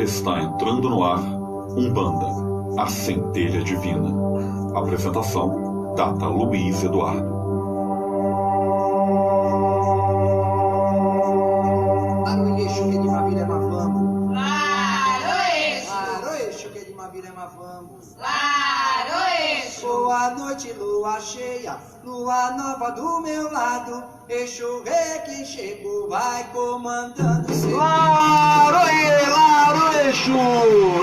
Está entrando no ar Umbanda, a centelha divina. Apresentação, Data Luiz Eduardo. Boa noite, lua cheia, lua nova do meu lado. Exu rei que chegou, vai comandando o seu. Laroê, Laroê, Exu!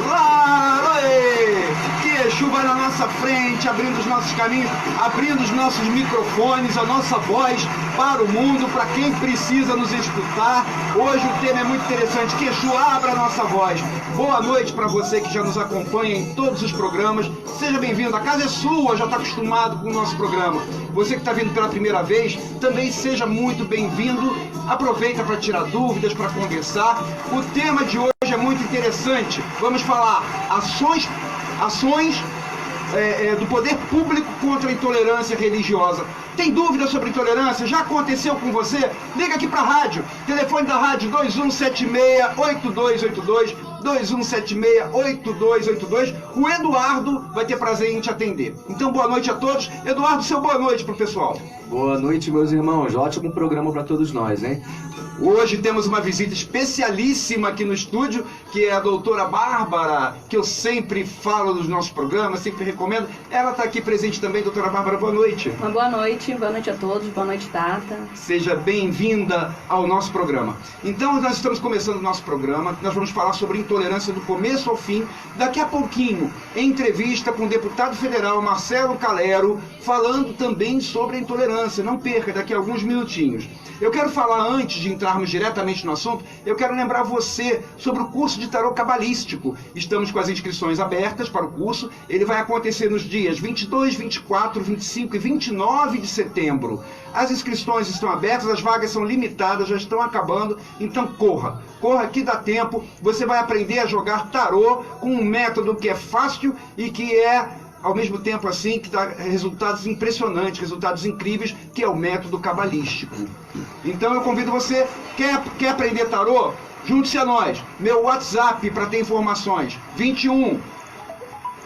Laroê! Que Exu vai na nossa frente, abrindo os nossos caminhos, abrindo os nossos microfones, a nossa voz para o mundo, para quem precisa nos escutar. Hoje o tema é muito interessante, que Exu abra a nossa voz. Boa noite para você que já nos acompanha em todos os programas. Seja bem-vindo, a casa é sua, já está acostumado com o nosso programa. Você que está vindo pela primeira vez, também seja muito bem-vindo. Aproveita para tirar dúvidas, para conversar. O tema de hoje é muito interessante. Vamos falar ações do poder público contra a intolerância religiosa. Tem dúvida sobre intolerância? Já aconteceu com você? Liga aqui para a rádio. Telefone da rádio 2176-8282, 2176-8282. O Eduardo vai ter prazer em te atender. Então, boa noite a todos. Eduardo, seu boa noite pro pessoal. Boa noite, meus irmãos. Ótimo programa para todos nós, hein? Hoje temos uma visita especialíssima aqui no estúdio, que é a doutora Bárbara, que eu sempre falo nos nossos programas, sempre recomendo. Ela está aqui presente também, doutora Bárbara, boa noite. Uma boa noite a todos, boa noite, Tata. Seja bem-vinda ao nosso programa. Então, nós estamos começando o nosso programa, nós vamos falar sobre intolerância do começo ao fim. Daqui a pouquinho, entrevista com o deputado federal Marcelo Calero, falando também sobre a intolerância. Não perca, daqui a alguns minutinhos. Eu quero falar, antes de entrarmos diretamente no assunto, eu quero lembrar você sobre o curso de tarô cabalístico. Estamos com as inscrições abertas para o curso. Ele vai acontecer nos dias 22, 24, 25 e 29 de setembro. As inscrições estão abertas, as vagas são limitadas, já estão acabando, então corra. Corra que dá tempo. Você vai aprender a jogar tarô com um método que é fácil e que é, ao mesmo tempo assim, que dá resultados impressionantes, resultados incríveis, que é o método cabalístico. Então eu convido você, quer aprender tarô? Junte-se a nós. Meu WhatsApp para ter informações, 21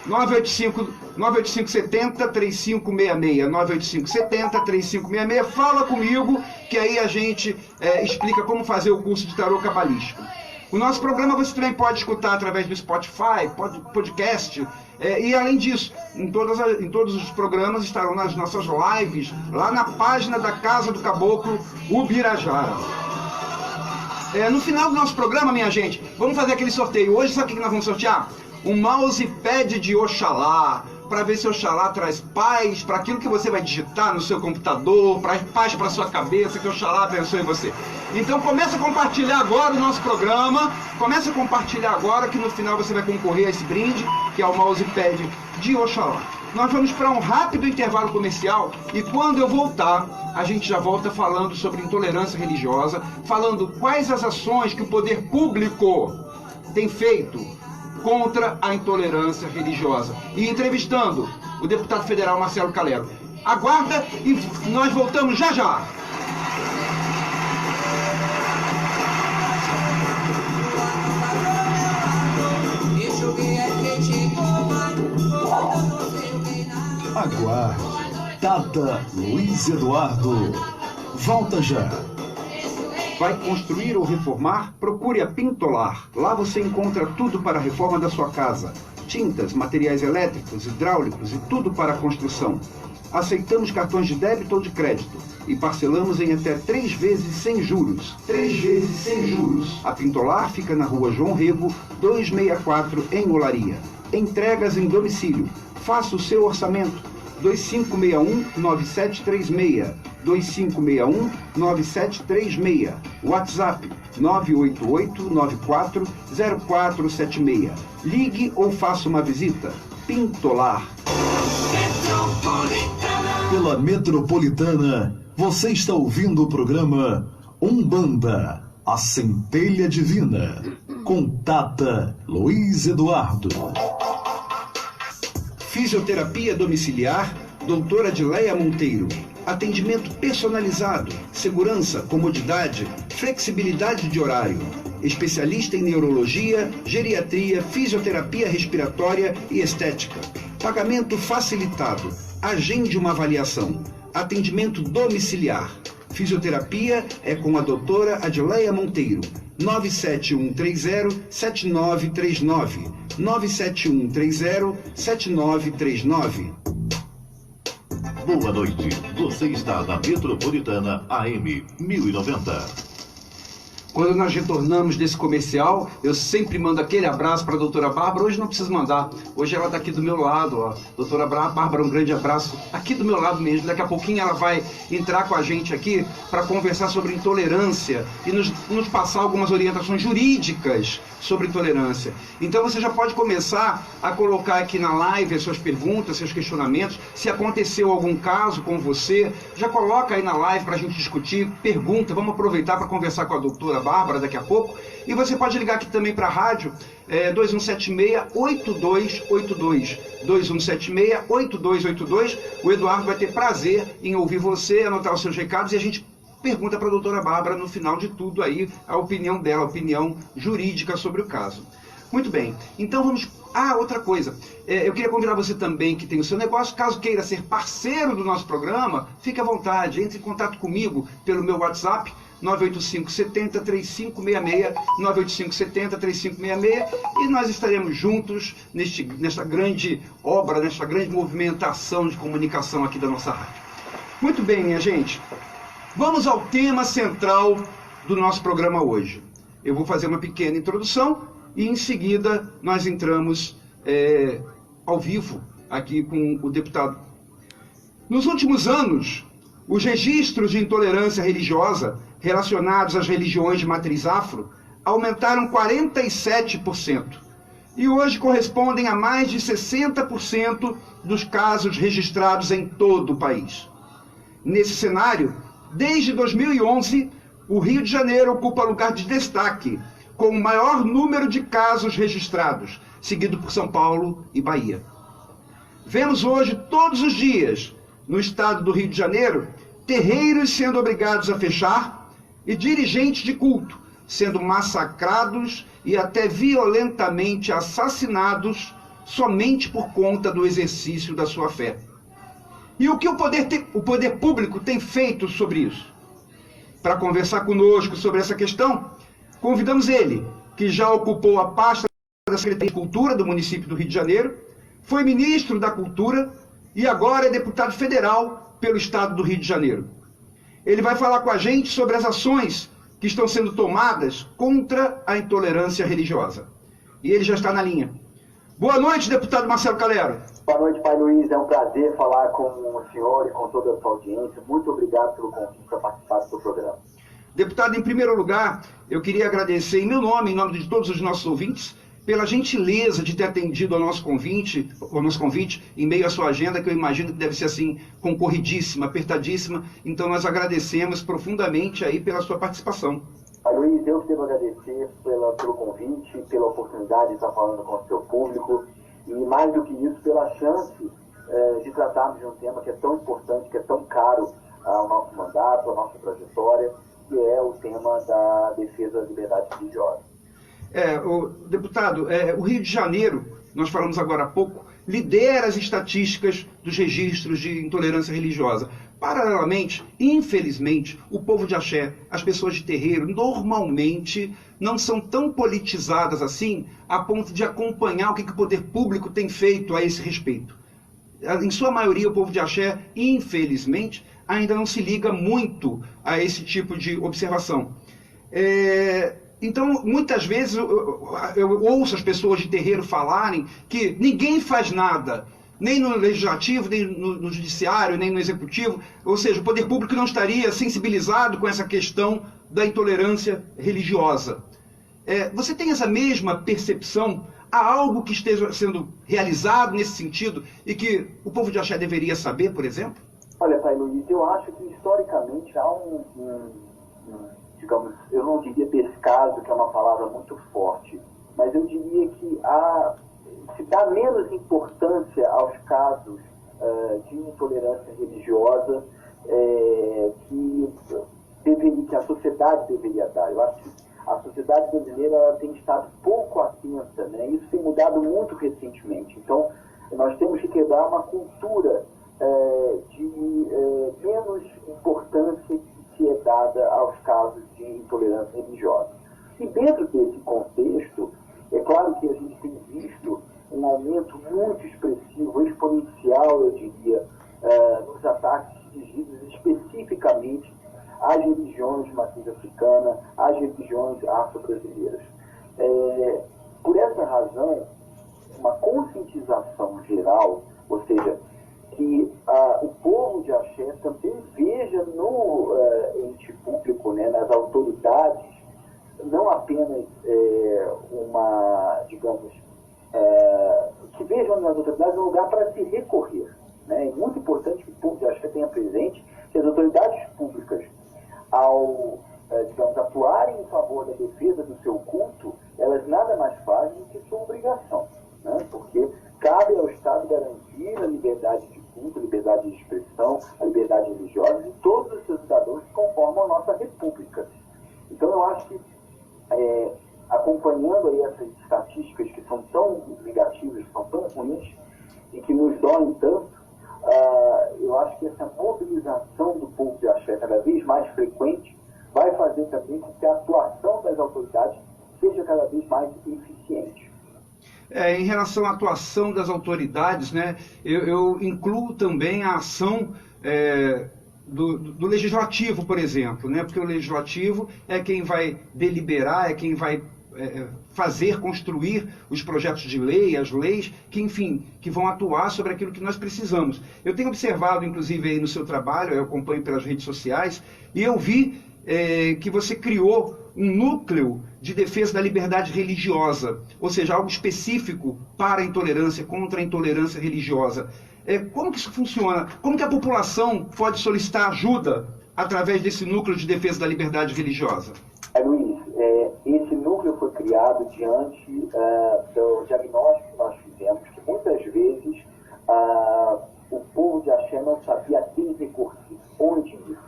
985 70 3566, 985 70 3566. Fala comigo, que aí a gente explica como fazer o curso de tarô cabalístico. O nosso programa você também pode escutar através do Spotify, podcast, e além disso, em todos os programas estarão nas nossas lives, lá na página da Casa do Caboclo Ubirajara. No final do nosso programa, minha gente, vamos fazer aquele sorteio. Hoje, sabe o que nós vamos sortear? Um mousepad de Oxalá, para ver se Oxalá traz paz para aquilo que você vai digitar no seu computador, paz para sua cabeça, que Oxalá abençoe você. Então começa a compartilhar agora o nosso programa, começa a compartilhar agora, que no final você vai concorrer a esse brinde, que é o mousepad de Oxalá. Nós vamos para um rápido intervalo comercial e quando eu voltar, a gente já volta falando sobre intolerância religiosa, falando quais as ações que o poder público tem feito contra a intolerância religiosa. E entrevistando o deputado federal Marcelo Calero. Aguarda e nós voltamos já já. Aguarde. Data Luiz Eduardo. Volta já. Vai construir ou reformar? Procure a Pintolar. Lá você encontra tudo para a reforma da sua casa. Tintas, materiais elétricos, hidráulicos e tudo para a construção. Aceitamos cartões de débito ou de crédito e parcelamos em até 3 vezes sem juros. 3 vezes sem juros. A Pintolar fica na rua João Rego, 264, em Olaria. Entregas em domicílio. Faça o seu orçamento. 2561-9736. 2561-9736. WhatsApp 988-940476. Ligue ou faça uma visita. Pintolar. Pela Metropolitana, você está ouvindo o programa Umbanda, a centelha divina, com Data Luiz Eduardo. Fisioterapia domiciliar, doutora Adileia Monteiro. Atendimento personalizado, segurança, comodidade, flexibilidade de horário. especialista em neurologia, geriatria, fisioterapia respiratória e estética. Pagamento facilitado. Agende uma avaliação. Atendimento domiciliar. Fisioterapia é com a doutora Adileia Monteiro. 97130-7939. 97130-7939. Boa noite. Você está na Metropolitana AM 1090. Quando nós retornamos desse comercial, eu sempre mando aquele abraço para a doutora Bárbara. Hoje não preciso mandar. Hoje ela está aqui do meu lado, ó. Doutora Bárbara, um grande abraço. Aqui do meu lado mesmo. Daqui a pouquinho ela vai entrar com a gente aqui para conversar sobre intolerância e nos passar algumas orientações jurídicas sobre intolerância. Então você já pode começar a colocar aqui na live as suas perguntas, seus questionamentos. Se aconteceu algum caso com você, já coloca aí na live para a gente discutir. Pergunta, vamos aproveitar para conversar com a doutora Bárbara daqui a pouco. E você pode ligar aqui também para a rádio 2176-8282. 2176-8282. O Eduardo vai ter prazer em ouvir você, anotar os seus recados e a gente pergunta para a doutora Bárbara no final de tudo aí a opinião dela, a opinião jurídica sobre o caso. Muito bem, então vamos... outra coisa, eu queria convidar você também que tem o seu negócio, caso queira ser parceiro do nosso programa, fique à vontade, entre em contato comigo pelo meu WhatsApp, 985-70-3566, 985-70-3566, e nós estaremos juntos nesta grande obra, nesta grande movimentação de comunicação aqui da nossa rádio. Muito bem, minha gente, vamos ao tema central do nosso programa hoje. Eu vou fazer uma pequena introdução e em seguida nós entramos ao vivo aqui com o deputado. Nos últimos anos, os registros de intolerância religiosa relacionados às religiões de matriz afro aumentaram 47% e hoje correspondem a mais de 60% dos casos registrados em todo o país. Nesse cenário, desde 2011, o Rio de Janeiro ocupa lugar de destaque, com o maior número de casos registrados, seguido por São Paulo e Bahia. Vemos hoje, todos os dias, no estado do Rio de Janeiro, terreiros sendo obrigados a fechar e dirigentes de culto sendo massacrados e até violentamente assassinados somente por conta do exercício da sua fé. E o que o poder público tem feito sobre isso? Para conversar conosco sobre essa questão, convidamos ele, que já ocupou a pasta da Secretaria de Cultura do município do Rio de Janeiro, foi ministro da Cultura e agora é deputado federal pelo estado do Rio de Janeiro. Ele vai falar com a gente sobre as ações que estão sendo tomadas contra a intolerância religiosa. E ele já está na linha. Boa noite, deputado Marcelo Calero. Boa noite, pai Luiz. É um prazer falar com o senhor e com toda a sua audiência. Muito obrigado pelo convite para participar do seu programa. Deputado, em primeiro lugar, eu queria agradecer em meu nome, em nome de todos os nossos ouvintes, pela gentileza de ter atendido ao nosso convite em meio à sua agenda, que eu imagino que deve ser assim, concorridíssima, apertadíssima. Então nós agradecemos profundamente aí pela sua participação. Pai Luiz, eu que devo agradecer pelo convite, pela oportunidade de estar falando com o seu público e, mais do que isso, pela chance de tratarmos de um tema que é tão importante, que é tão caro ao nosso mandato, à nossa trajetória, que é o tema da defesa da liberdade religiosa. Deputado, o Rio de Janeiro, nós falamos agora há pouco, lidera as estatísticas dos registros de intolerância religiosa. Paralelamente, infelizmente, o povo de axé, as pessoas de terreiro, normalmente não são tão politizadas assim a ponto de acompanhar o que o poder público tem feito a esse respeito. Em sua maioria, o povo de axé, infelizmente, ainda não se liga muito a esse tipo de observação. Então, muitas vezes, eu ouço as pessoas de terreiro falarem que ninguém faz nada, nem no legislativo, nem no judiciário, nem no executivo, ou seja, o poder público não estaria sensibilizado com essa questão da intolerância religiosa. Você tem essa mesma percepção? Há algo que esteja sendo realizado nesse sentido e que o povo de axé deveria saber, por exemplo? Olha, pai Luiz, eu acho que historicamente há digamos, eu não diria descaso, que é uma palavra muito forte, mas eu diria que se dá menos importância aos casos de intolerância religiosa que a sociedade deveria dar. Eu acho que a sociedade brasileira ela tem estado pouco atenta, né? Isso tem mudado muito recentemente. Então, nós temos que quebrar uma cultura de menos importância que é dada aos casos de intolerância religiosa. E dentro desse contexto, é claro que a gente tem visto um aumento muito expressivo, exponencial, eu diria, nos ataques dirigidos especificamente às religiões de matriz africana, às religiões afro-brasileiras. Por essa razão, uma conscientização geral, ou seja, que o povo de Axé também veja no ente público, né, nas autoridades, não apenas que vejam nas autoridades um lugar para se recorrer. Né? É muito importante que o povo de Axé tenha presente que as autoridades públicas, ao atuarem em favor da defesa do seu culto, elas nada mais fazem do que sua obrigação, né? Porque cabe ao Estado garantir a liberdade de culto, a liberdade de expressão, a liberdade religiosa de todos os seus cidadãos que conformam a nossa república. Então eu acho que, acompanhando aí essas estatísticas que são tão negativas, que são tão ruins e que nos doem tanto, eu acho que essa mobilização do povo de Axé cada vez mais frequente vai fazer também com que a atuação das autoridades seja cada vez mais eficiente. Em relação à atuação das autoridades, né, eu incluo também a ação do legislativo, por exemplo, né, porque o legislativo é quem vai deliberar, é quem vai fazer, construir os projetos de lei, as leis, que, enfim, que vão atuar sobre aquilo que nós precisamos. Eu tenho observado, inclusive, aí no seu trabalho, eu acompanho pelas redes sociais, e eu vi que você criou um núcleo de defesa da liberdade religiosa, ou seja, algo específico para a intolerância, contra a intolerância religiosa. Como que isso funciona? Como que a população pode solicitar ajuda através desse núcleo de defesa da liberdade religiosa? Luiz, esse núcleo foi criado diante do diagnóstico que nós fizemos, que muitas vezes o povo de Axé não sabia a quem recorrer, onde ir.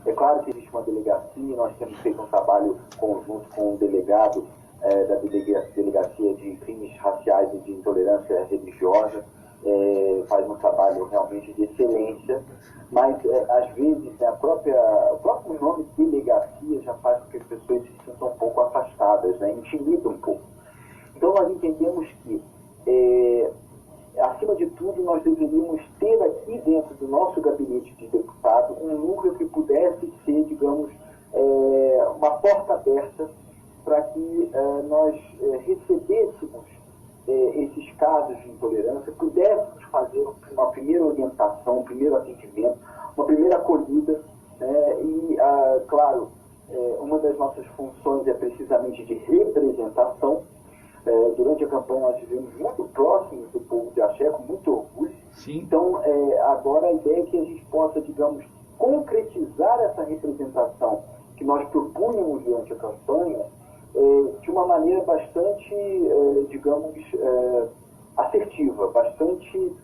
É claro que existe uma delegacia, nós temos feito um trabalho conjunto com o delegado da Delegacia de Crimes Raciais e de Intolerância Religiosa, faz um trabalho realmente de excelência, mas às vezes o próprio nome delegacia já faz com que as pessoas se sintam um pouco afastadas, né? Intimida um pouco. Então nós entendemos que, acima de tudo, nós deveríamos ter aqui dentro do nosso gabinete de deputado um núcleo que pudesse ser, digamos, uma porta aberta para que nós recebêssemos esses casos de intolerância, pudéssemos fazer uma primeira orientação, um primeiro atendimento, uma primeira acolhida, e, claro, uma das nossas funções é precisamente de representação. Durante a campanha nós estivemos muito próximos do povo de Axé, com muito orgulho. Sim. Então, agora a ideia é que a gente possa, digamos, concretizar essa representação que nós propunhamos durante a campanha de uma maneira bastante, digamos, assertiva, bastante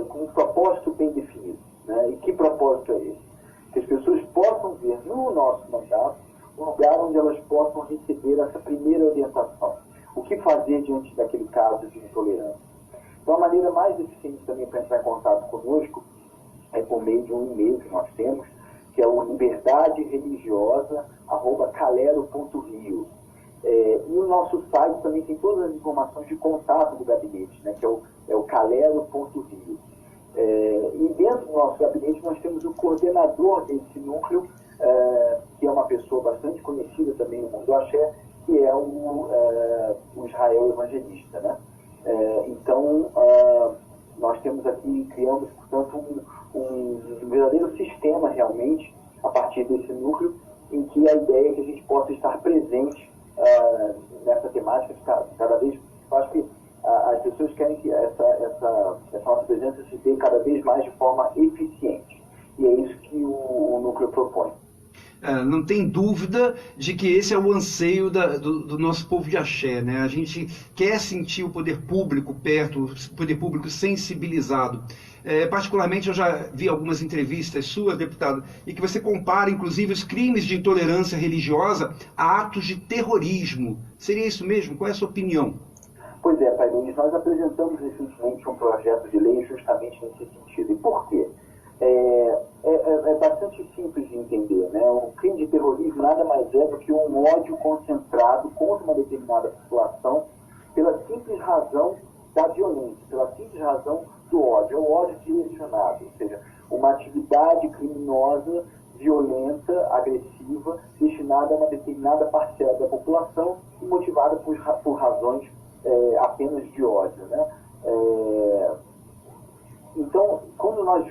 com um propósito bem definido. Né? E que propósito é esse? Que as pessoas possam ver no nosso mandato um lugar onde elas possam receber essa primeira orientação. O que fazer diante daquele caso de intolerância? Então, a maneira mais eficiente também para entrar em contato conosco é por meio de um e-mail que nós temos, que é o liberdadereligiosa@calero.rio. E o nosso site também tem todas as informações de contato do gabinete, né, que é o calero.rio. E dentro do nosso gabinete nós temos o coordenador desse núcleo, que é uma pessoa bastante conhecida também no mundo axé, que é o Israel Evangelista, né? Então, nós temos aqui, criamos, portanto, um verdadeiro sistema realmente, a partir desse núcleo, em que a ideia é que a gente possa estar presente nessa temática, cada vez, eu acho que as pessoas querem que essa nossa presença se dê cada vez mais de forma eficiente. E é isso que o núcleo propõe. não tem dúvida de que esse é o anseio do nosso povo de axé, né? A gente quer sentir o poder público perto, o poder público sensibilizado. Particularmente, eu já vi algumas entrevistas suas, deputado, e que você compara, inclusive, os crimes de intolerância religiosa a atos de terrorismo. Seria isso mesmo? Qual é a sua opinião? Pois é, Pai Luiz, nós apresentamos recentemente um projeto de lei justamente nesse sentido. E por quê? É bastante simples de entender, né? O crime de terrorismo nada mais é do que um ódio concentrado contra uma determinada população pela simples razão da violência, pela simples razão do ódio. É um ódio direcionado, ou seja, uma atividade criminosa, violenta, agressiva, destinada a uma determinada parcela da população e motivada por razões apenas de ódio, né? Então, quando nós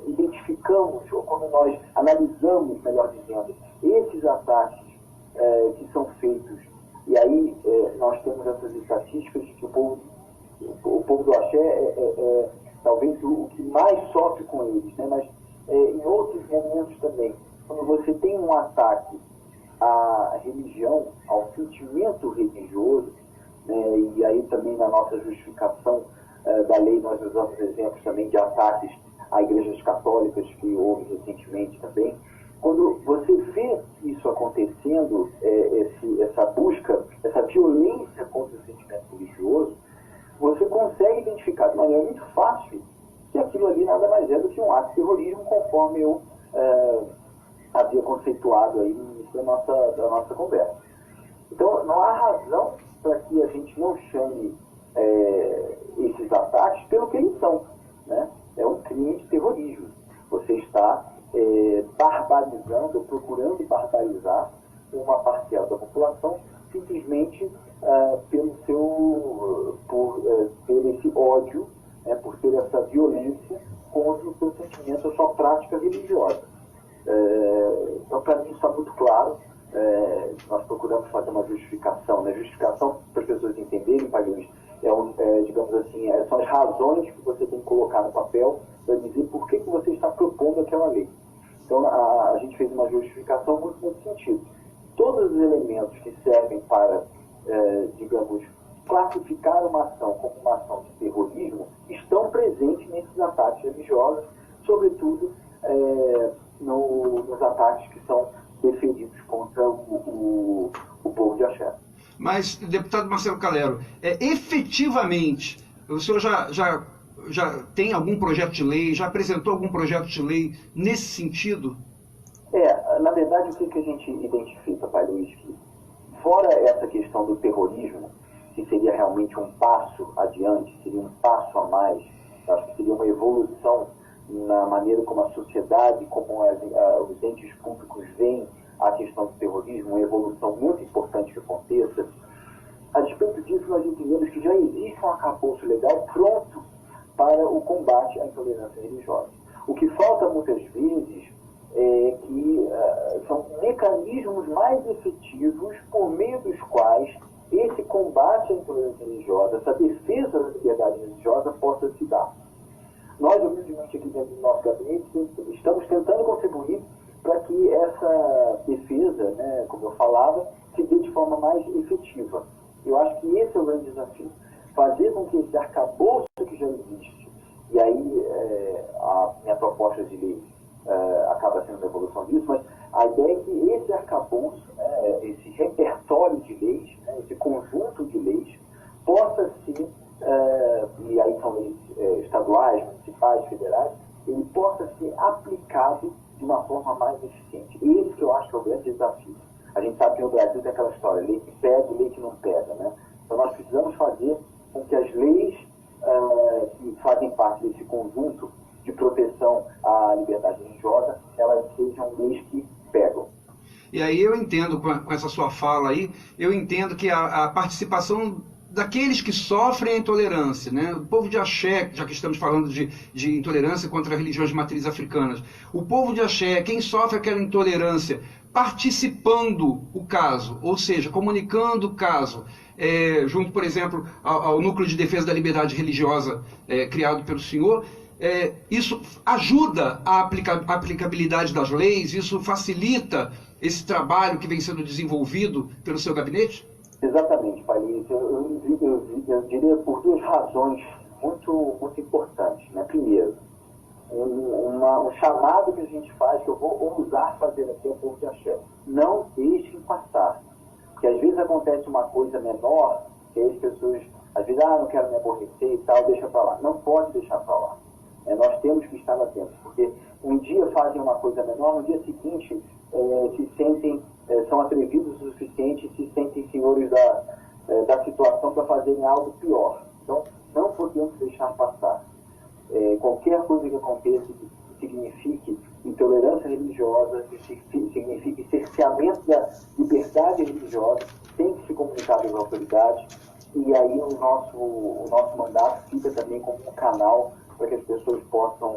identificamos, ou quando nós analisamos, melhor dizendo, esses ataques que são feitos, e aí nós temos essas estatísticas de que o povo do axé é talvez o que mais sofre com eles, né? Mas em outros momentos também, quando você tem um ataque à religião, ao sentimento religioso, e aí também na nossa justificação da lei nós usamos exemplos também de ataques a igrejas católicas que houve recentemente também. Quando você vê isso acontecendo, essa busca, essa violência contra o sentimento religioso, você consegue identificar de maneira muito fácil que aquilo ali nada mais é do que um ato de terrorismo, conforme eu havia conceituado aí no início da nossa conversa. Então, não há razão para que a gente não chame esses ataques pelo que eles são, né? É um crime de terrorismo. Você está barbarizando, procurando barbarizar uma parcela da população simplesmente por ter esse ódio, por ter essa violência contra o seu sentimento, a sua prática religiosa. Então, para mim, isso está muito claro. Nós procuramos fazer uma justificação, né? Justificação para as pessoas entenderem, Pai Luiz, digamos assim, são as razões que você tem que colocar no papel para dizer por que você está propondo aquela lei. Então, a gente fez uma justificação muito nesse sentido. Todos os elementos que servem para, digamos, classificar uma ação como uma ação de terrorismo estão presentes nesses ataques religiosos, sobretudo nos ataques que são defendidos contra o povo de axé. Mas, deputado Marcelo Calero, efetivamente, o senhor já tem algum projeto de lei, já apresentou algum projeto de lei nesse sentido? Na verdade, o que a gente identifica, Pai Luiz, que fora essa questão do terrorismo, que seria realmente um passo adiante, seria um passo a mais, acho que seria uma evolução na maneira como a sociedade, como os entes públicos veem a questão do terrorismo, uma evolução muito importante que aconteça. A despeito disso, nós entendemos que já existe um arcabouço legal pronto para o combate à intolerância religiosa. O que falta muitas vezes é que são mecanismos mais efetivos por meio dos quais esse combate à intolerância religiosa, essa defesa da liberdade religiosa possa se dar. Nós, humildemente, aqui dentro do nosso gabinete, estamos tentando contribuir para que essa defesa, né, como eu falava, se dê de forma mais efetiva. Eu acho que esse é o grande desafio. Fazer com que esse arcabouço que já existe, e aí a minha proposta de lei acaba sendo uma evolução disso, mas a ideia é que esse arcabouço, esse repertório de leis, esse conjunto de leis, possa ser, e aí são leis estaduais, municipais, federais, ele possa ser aplicado de uma forma mais eficiente. Esse que eu acho que é o grande desafio. A gente sabe que no Brasil tem aquela história, lei que pega e lei que não pega, né? Então nós precisamos fazer com que as leis que fazem parte desse conjunto de proteção à liberdade religiosa, elas sejam leis que pegam. E aí eu entendo, com essa sua fala aí, eu entendo que a participação daqueles que sofrem a intolerância, né? O povo de axé, já que estamos falando de intolerância contra religiões de matriz africanas, o povo de axé, quem sofre aquela intolerância, participando o caso, ou seja, comunicando o caso, junto, por exemplo, ao Núcleo de Defesa da Liberdade Religiosa criado pelo senhor, isso ajuda a aplicabilidade das leis? Isso facilita esse trabalho que vem sendo desenvolvido pelo seu gabinete? Exatamente, Paulino. Eu diria por duas razões muito importantes. Né? Primeiro, um chamado que a gente faz, que eu vou ousar fazer aqui ao povo de Axé. Não deixem passar. Porque às vezes acontece uma coisa menor, que as pessoas, às vezes, não quero me aborrecer e tal, deixa pra lá. Não pode deixar pra lá. Nós temos que estar atentos, porque um dia fazem uma coisa menor, no dia seguinte se sentem, são atrevidos o suficiente, se sentem senhores da situação para fazerem algo pior. Então, não podemos deixar passar. Qualquer coisa que aconteça que signifique intolerância religiosa, que signifique cerceamento da liberdade religiosa, tem que ser comunicado às autoridades, e aí o nosso mandato fica também como um canal para que as pessoas possam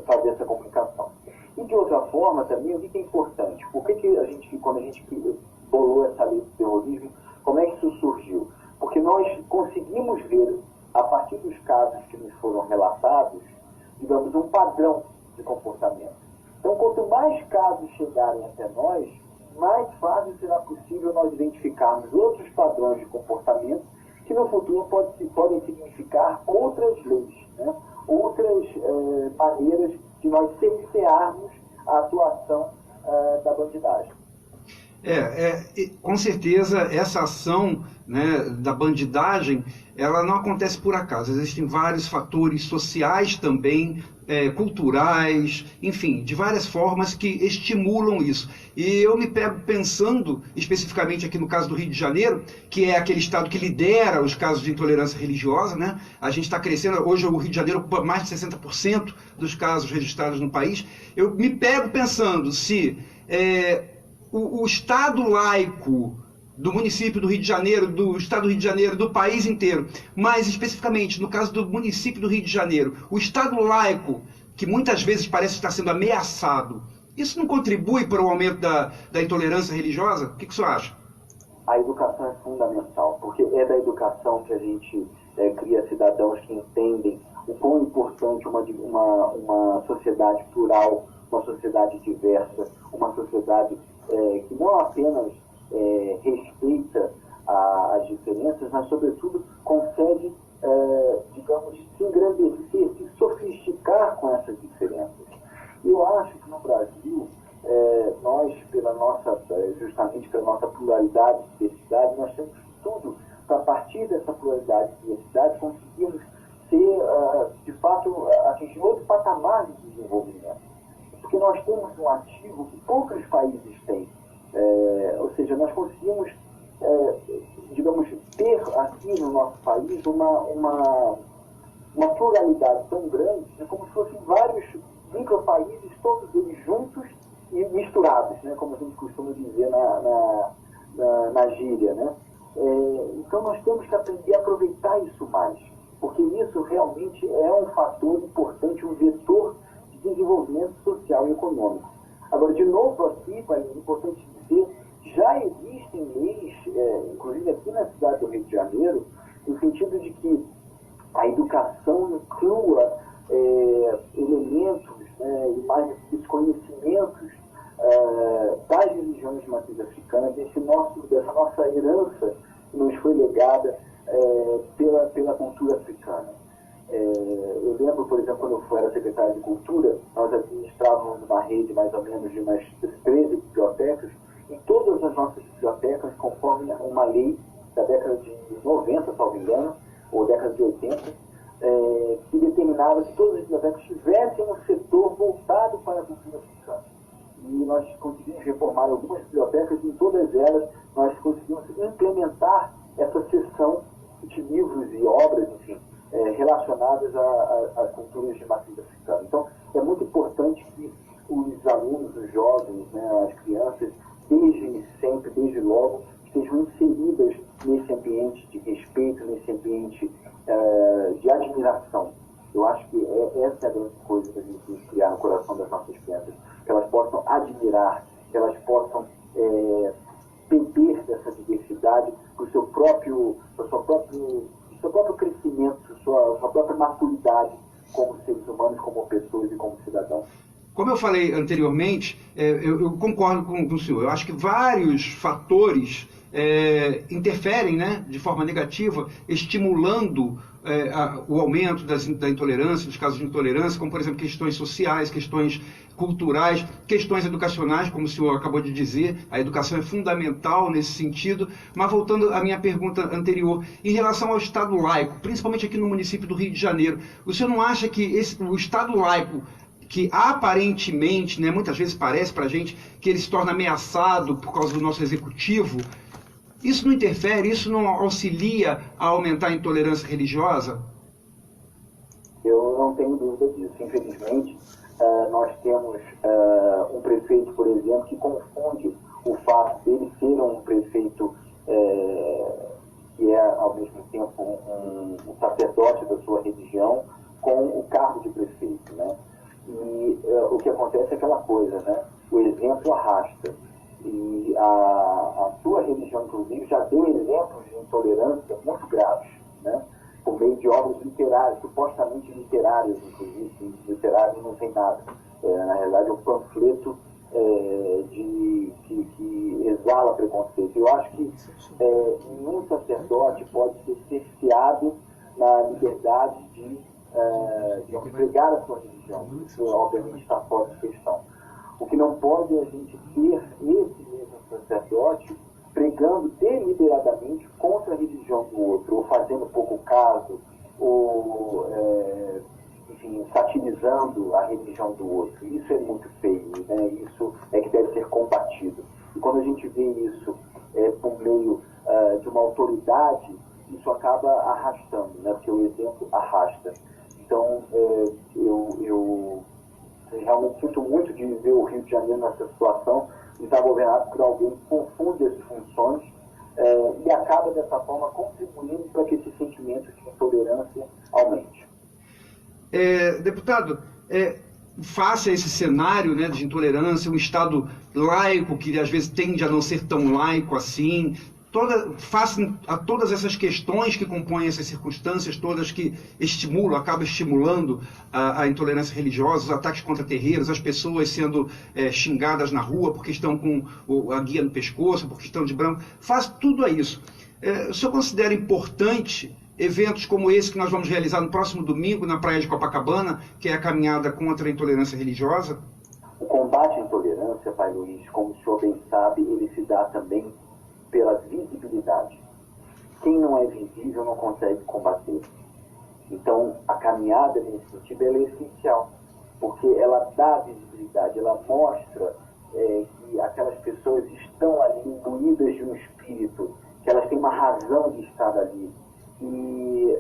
fazer essa comunicação. E de outra forma também, o que é importante? Por que quando a gente bolou essa lei do terrorismo, como é que isso surgiu? Porque nós conseguimos ver, a partir dos casos que nos foram relatados, digamos, um padrão de comportamento. Então, quanto mais casos chegarem até nós, mais fácil será possível nós identificarmos outros padrões de comportamento que no futuro podem significar outras leis, né? Outras maneiras de nós cercearmos a atuação da bandidagem. Com certeza essa ação, né, da bandidagem, ela não acontece por acaso. Existem vários fatores sociais também, culturais, enfim, de várias formas que estimulam isso. E eu me pego pensando, especificamente aqui no caso do Rio de Janeiro, que é aquele estado que lidera os casos de intolerância religiosa, né? A gente está crescendo, hoje o Rio de Janeiro ocupa mais de 60% dos casos registrados no país. Eu me pego pensando se o Estado laico do município do Rio de Janeiro, do Estado do Rio de Janeiro, do país inteiro, mas especificamente no caso do município do Rio de Janeiro, o Estado laico, que muitas vezes parece estar sendo ameaçado, isso não contribui para o aumento da intolerância religiosa? O que o senhor acha? A educação é fundamental, porque é da educação que a gente cria cidadãos que entendem o quão importante uma sociedade plural, uma sociedade diversa, uma sociedade que não apenas respeita as diferenças, mas, sobretudo, consegue, digamos, se engrandecer, se sofisticar com essas diferenças. E eu acho que no Brasil, nós, justamente pela nossa pluralidade e diversidade, nós temos tudo para, a partir dessa pluralidade e diversidade, conseguirmos ser, de fato, atingir outro patamar de desenvolvimento. Porque nós temos um ativo que poucos países têm. Ou seja, nós conseguimos, digamos, ter aqui no nosso país uma pluralidade tão grande, como se fossem vários micropaíses, todos eles juntos e misturados, né, como a gente costuma dizer na gíria. Né? Então nós temos que aprender a aproveitar isso mais, porque isso realmente é um fator importante, um vetor de desenvolvimento social e econômico. Agora, de novo aqui, é importante dizer, já existem leis, inclusive aqui na cidade do Rio de Janeiro, no sentido de que a educação inclua elementos, e mais desconhecimentos das religiões de matriz africana, dessa nossa herança que nos foi legada pela cultura africana. Eu lembro, por exemplo, quando eu era secretário de Cultura, nós administrávamos uma rede mais ou menos de umas 13 bibliotecas, e todas as nossas bibliotecas, conforme uma lei da década de 90, salvo engano, ou década de 80, que determinava que todas as bibliotecas tivessem um setor voltado para a cultura africana. E nós conseguimos reformar algumas bibliotecas, e em todas elas nós conseguimos implementar essa seção de livros e obras, enfim, relacionadas às culturas de matriz africana. Então, é muito importante que os alunos, os jovens, né, as crianças, desde logo, estejam inseridas nesse ambiente de respeito, nesse ambiente de admiração. Eu acho que essa é a grande coisa que a gente tem que criar no coração das nossas crianças, que elas possam admirar, que elas possam beber dessa diversidade para o seu próprio crescimento, sua própria maturidade como cidadão. Como eu falei anteriormente, eu concordo com o senhor. Eu acho que vários fatores interferem, né, de forma negativa, estimulando o aumento da intolerância, dos casos de intolerância, como, por exemplo, questões sociais, questões culturais, questões educacionais, como o senhor acabou de dizer. A educação é fundamental nesse sentido. Mas voltando à minha pergunta anterior, em relação ao Estado laico, principalmente aqui no município do Rio de Janeiro, o senhor não acha que o Estado laico, que aparentemente, né, muitas vezes parece para a gente que ele se torna ameaçado por causa do nosso executivo, isso não interfere, isso não auxilia a aumentar a intolerância religiosa? Eu não tenho dúvida disso. Infelizmente, nós temos um prefeito, por exemplo, que confunde o fato dele ser um prefeito que é, ao mesmo tempo, um sacerdote da sua religião, com o cargo de prefeito, né? E o que acontece é aquela coisa, né? O exemplo arrasta. E a sua religião, inclusive, já deu exemplos de intolerância muito graves, né? Por meio de obras literárias, supostamente literárias, inclusive, literário não tem nada. Na realidade, é um panfleto que exala preconceito. Eu acho que nenhum sacerdote pode ser cerceado na liberdade de pregar a sua religião. Isso, obviamente, está fora de questão. O que não pode é a gente ter esse mesmo sacerdote pregando deliberadamente contra a religião do outro, ou fazendo pouco caso, ou, enfim, satirizando a religião do outro. Isso é muito feio, né? Isso é que deve ser combatido. E quando a gente vê isso por meio de uma autoridade, isso acaba arrastando, né? Porque o exemplo arrasta. Então, eu realmente sinto muito de ver o Rio de Janeiro nessa situação, de estar governado por alguém que confunde as funções e acaba, dessa forma, contribuindo para que esse sentimento de intolerância aumente. Deputado, face a esse cenário, né, de intolerância, um Estado laico que às vezes tende a não ser tão laico assim, face a todas essas questões que compõem essas circunstâncias todas que acabam estimulando a intolerância religiosa, os ataques contra terreiros, as pessoas sendo xingadas na rua porque estão com a guia no pescoço, porque estão de branco, faz tudo isso. O senhor considera importante eventos como esse que nós vamos realizar no próximo domingo na Praia de Copacabana, que é a caminhada contra a intolerância religiosa? O combate à intolerância, Pai Luiz, como o senhor bem sabe, ele se dá também pela visibilidade. Quem não é visível não consegue combater. Então, a caminhada nesse sentido ela é essencial, porque ela dá visibilidade, ela mostra que aquelas pessoas estão ali imbuídas de um espírito, que elas têm uma razão de estar ali. E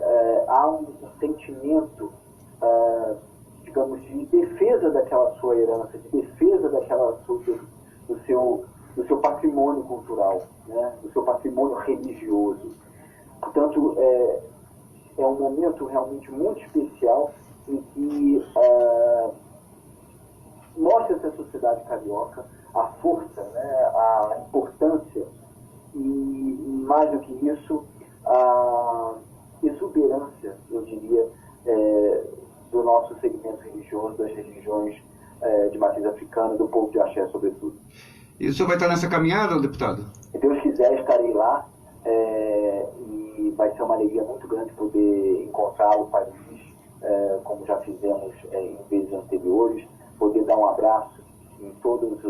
há um sentimento, digamos, de defesa daquela sua herança, de defesa do seu patrimônio cultural, né? Do seu patrimônio religioso. Portanto, é um momento realmente muito especial em que mostra-se à sociedade carioca a força, né? A importância e, mais do que isso, a exuberância, eu diria, do nosso segmento religioso, das religiões de matriz africana, do povo de Axé, sobretudo. E o senhor vai estar nessa caminhada, deputado? Se Deus quiser, estarei lá e vai ser uma alegria muito grande poder encontrá-lo, Pai Luiz, como já fizemos em vezes anteriores, poder dar um abraço em todos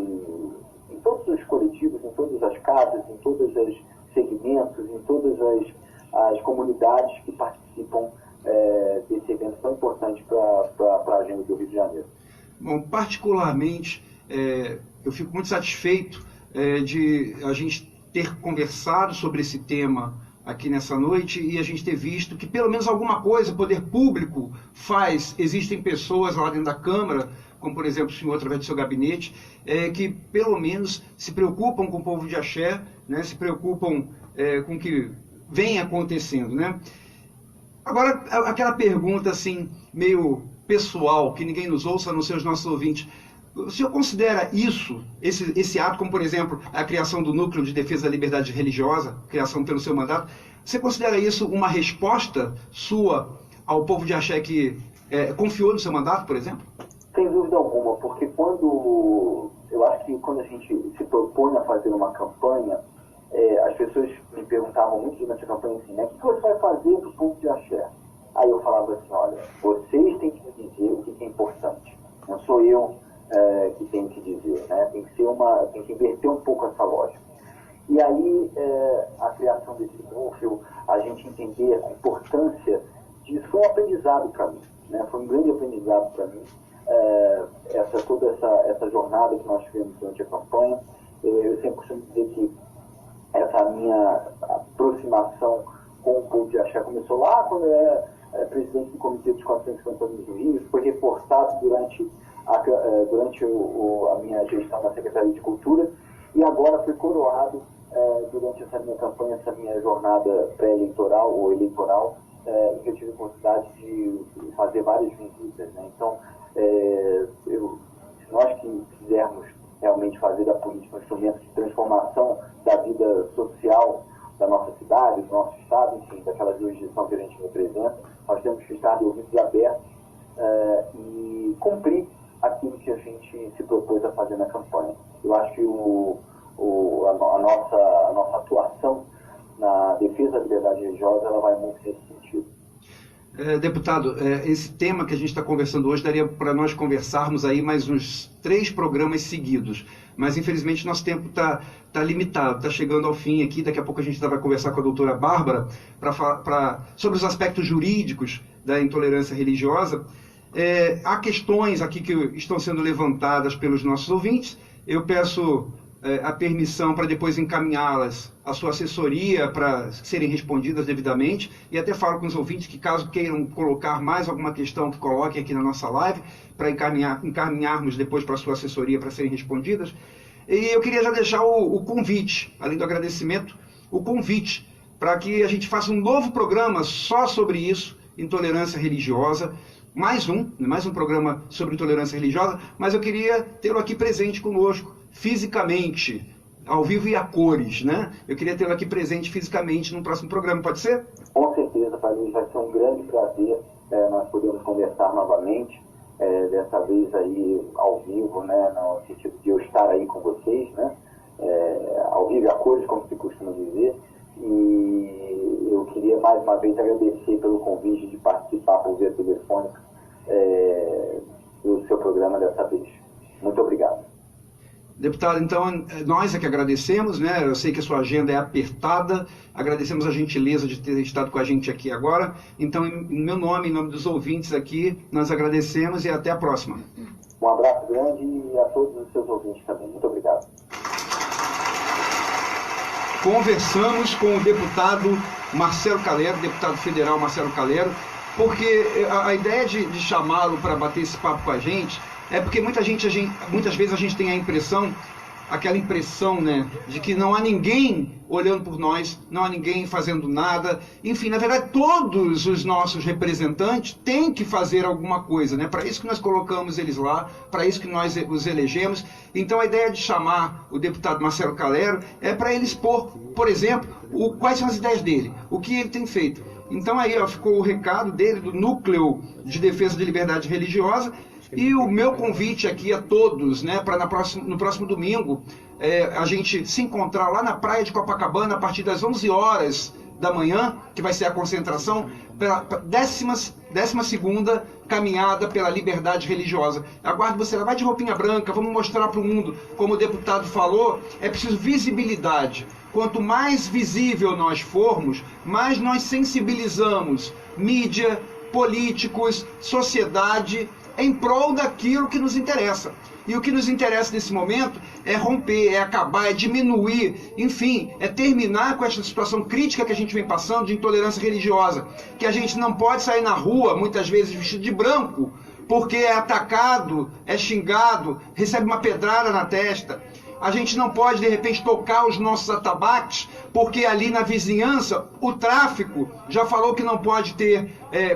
os coletivos, em todas as casas, em todos os segmentos, em todas as comunidades que participam desse evento tão importante para a gente do Rio de Janeiro. Bom, particularmente, eu fico muito satisfeito de a gente ter conversado sobre esse tema aqui nessa noite e a gente ter visto que pelo menos alguma coisa o poder público faz. Existem pessoas lá dentro da Câmara, como por exemplo o senhor através do seu gabinete, que pelo menos se preocupam com o povo de Axé, né, se preocupam com o que vem acontecendo, né? Agora, aquela pergunta assim, meio pessoal, que ninguém nos ouça, a não ser os nossos ouvintes. O senhor considera esse ato, como por exemplo a criação do Núcleo de Defesa da Liberdade Religiosa, criação pelo seu mandato, você considera isso uma resposta sua ao povo de Axé que confiou no seu mandato, por exemplo? Sem dúvida alguma, porque eu acho que quando a gente se propõe a fazer uma campanha, as pessoas me perguntavam muito durante a campanha assim, né? O que você vai fazer para o povo de axé? Aí eu falava assim, olha, vocês têm que me dizer o que é importante. Não sou eu que tenho que dizer, né? Tem que inverter um pouco essa lógica. E aí, a criação desse núcleo, a gente entender a importância disso, foi um aprendizado para mim, né? Foi um grande aprendizado para mim. Toda essa jornada que nós tivemos durante a campanha. Eu sempre costumo dizer que essa minha aproximação com o povo de axé começou lá quando eu era presidente do Comitê dos 450 anos do Rio, foi reportado durante a minha gestão na Secretaria de Cultura, e agora foi coroado durante essa minha campanha, essa minha jornada pré-eleitoral ou eleitoral, em que eu tive a oportunidade de fazer várias visitas, né? Então, se nós quisermos realmente fazer da política um instrumento de transformação da vida social da nossa cidade, do nosso estado, enfim, daquela jurisdição que a gente representa, nós temos que estar de ouvidos abertos e cumprir aquilo que a gente se propôs a fazer na campanha. Eu acho que a nossa atuação na defesa da liberdade religiosa, ela vai muito nesse sentido. Deputado, esse tema que a gente está conversando hoje daria para nós conversarmos aí mais uns 3 programas seguidos, mas infelizmente nosso tempo está limitado, está chegando ao fim aqui. Daqui a pouco a gente vai conversar com a doutora Bárbara sobre os aspectos jurídicos da intolerância religiosa. Há questões aqui que estão sendo levantadas pelos nossos ouvintes. Eu peço a permissão para depois encaminhá-las à sua assessoria para serem respondidas devidamente, e até falo com os ouvintes que, caso queiram colocar mais alguma questão, que coloquem aqui na nossa live para encaminharmos depois para a sua assessoria para serem respondidas. E eu queria já deixar o convite, além do agradecimento, o convite para que a gente faça um novo programa só sobre isso, intolerância religiosa. Mais um programa sobre intolerância religiosa, mas eu queria tê-lo aqui presente conosco, fisicamente, ao vivo e a cores, né? Eu queria tê-lo aqui presente fisicamente no próximo programa, pode ser? Com certeza, para mim vai ser um grande prazer nós podermos conversar novamente, dessa vez aí ao vivo, né? No sentido de eu estar aí com vocês, né? Ao vivo e a cores, como se costuma dizer. E eu queria mais uma vez agradecer pelo convite de participar por via telefônica do seu programa dessa vez. Muito obrigado. Deputado, então, nós é que agradecemos, né? Eu sei que a sua agenda é apertada, agradecemos a gentileza de ter estado com a gente aqui agora. Então, em meu nome, em nome dos ouvintes aqui, nós agradecemos e até a próxima. Um abraço grande e a todos os seus ouvintes também. Muito obrigado. Conversamos com o deputado Marcelo Calero, deputado federal Marcelo Calero, porque a ideia de chamá-lo para bater esse papo com a gente é porque muitas vezes a gente tem aquela impressão, né, de que não há ninguém olhando por nós, não há ninguém fazendo nada. Enfim, na verdade, todos os nossos representantes têm que fazer alguma coisa, né? Para isso que nós colocamos eles lá, para isso que nós os elegemos. Então, a ideia de chamar o deputado Marcelo Calero é para ele expor, por exemplo, quais são as ideias dele, o que ele tem feito. Então, aí ficou o recado dele, do Núcleo de Defesa de Liberdade Religiosa. E o meu convite aqui a todos, né, para no próximo domingo, a gente se encontrar lá na praia de Copacabana a partir das 11 horas da manhã, que vai ser a concentração, pela 12ª caminhada pela liberdade religiosa. Aguardo você lá, vai de roupinha branca, vamos mostrar para o mundo, como o deputado falou, é preciso visibilidade. Quanto mais visível nós formos, mais nós sensibilizamos mídia, políticos, sociedade, em prol daquilo que nos interessa. E o que nos interessa nesse momento é romper, é acabar, é diminuir, enfim, é terminar com essa situação crítica que a gente vem passando de intolerância religiosa, que a gente não pode sair na rua, muitas vezes vestido de branco, porque é atacado, é xingado, recebe uma pedrada na testa. A gente não pode, de repente, tocar os nossos atabaques, porque ali na vizinhança, o tráfico já falou que não pode ter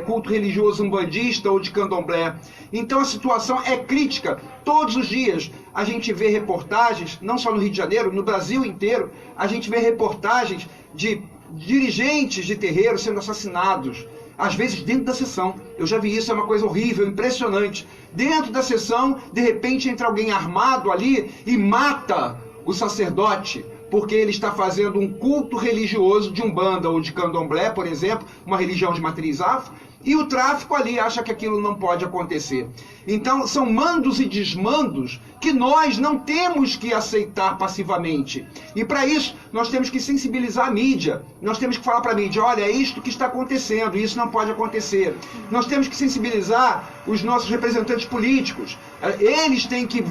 culto religioso umbandista ou de candomblé. Então a situação é crítica. Todos os dias a gente vê reportagens, não só no Rio de Janeiro, no Brasil inteiro, a gente vê reportagens de dirigentes de terreiros sendo assassinados. às vezes dentro da sessão. Eu já vi isso, é uma coisa horrível, impressionante. Dentro da sessão, de repente entra alguém armado ali e mata o sacerdote, porque ele está fazendo um culto religioso de Umbanda ou de Candomblé, por exemplo, uma religião de matriz afro, e o tráfico ali acha que aquilo não pode acontecer. Então, são mandos e desmandos que nós não temos que aceitar passivamente. E para isso, nós temos que sensibilizar a mídia. Nós temos que falar para a mídia, olha, é isto que está acontecendo, isso não pode acontecer. Nós temos que sensibilizar os nossos representantes políticos. Eles têm que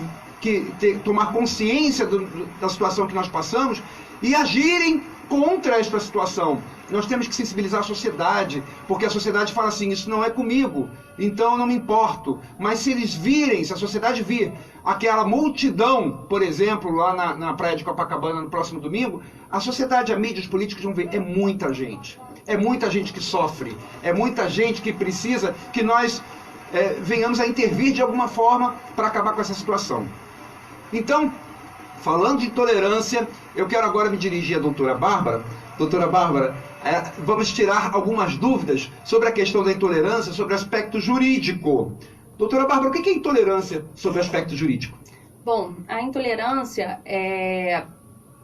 tomar consciência da situação que nós passamos e agirem contra esta situação. Nós temos que sensibilizar a sociedade, porque a sociedade fala assim, isso não é comigo, então eu não me importo. Mas se eles virem, se a sociedade vir aquela multidão, por exemplo, lá na praia de Copacabana no próximo domingo, a sociedade, a mídia, os políticos vão ver, é muita gente. É muita gente que sofre, é muita gente que precisa que nós venhamos a intervir de alguma forma para acabar com essa situação. Então, falando de intolerância, eu quero agora me dirigir à doutora Bárbara. Doutora Bárbara, vamos tirar algumas dúvidas sobre a questão da intolerância, sobre o aspecto jurídico. Doutora Bárbara, o que é intolerância sobre o aspecto jurídico? Bom, a intolerância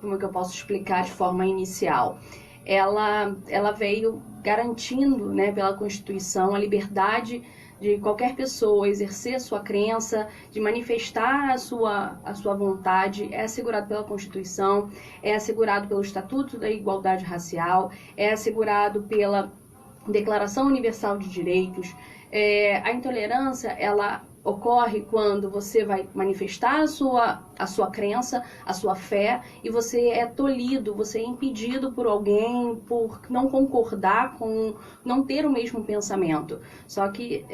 como é que eu posso explicar de forma inicial? Ela veio garantindo, né, pela Constituição a liberdade de qualquer pessoa exercer a sua crença, de manifestar a sua vontade, é assegurado pela Constituição, é assegurado pelo Estatuto da Igualdade Racial, é assegurado pela Declaração Universal de Direitos. A intolerância, ela ocorre quando você vai manifestar a sua crença, a sua fé, e você é tolhido, você é impedido por alguém por não concordar com, não ter o mesmo pensamento. Só que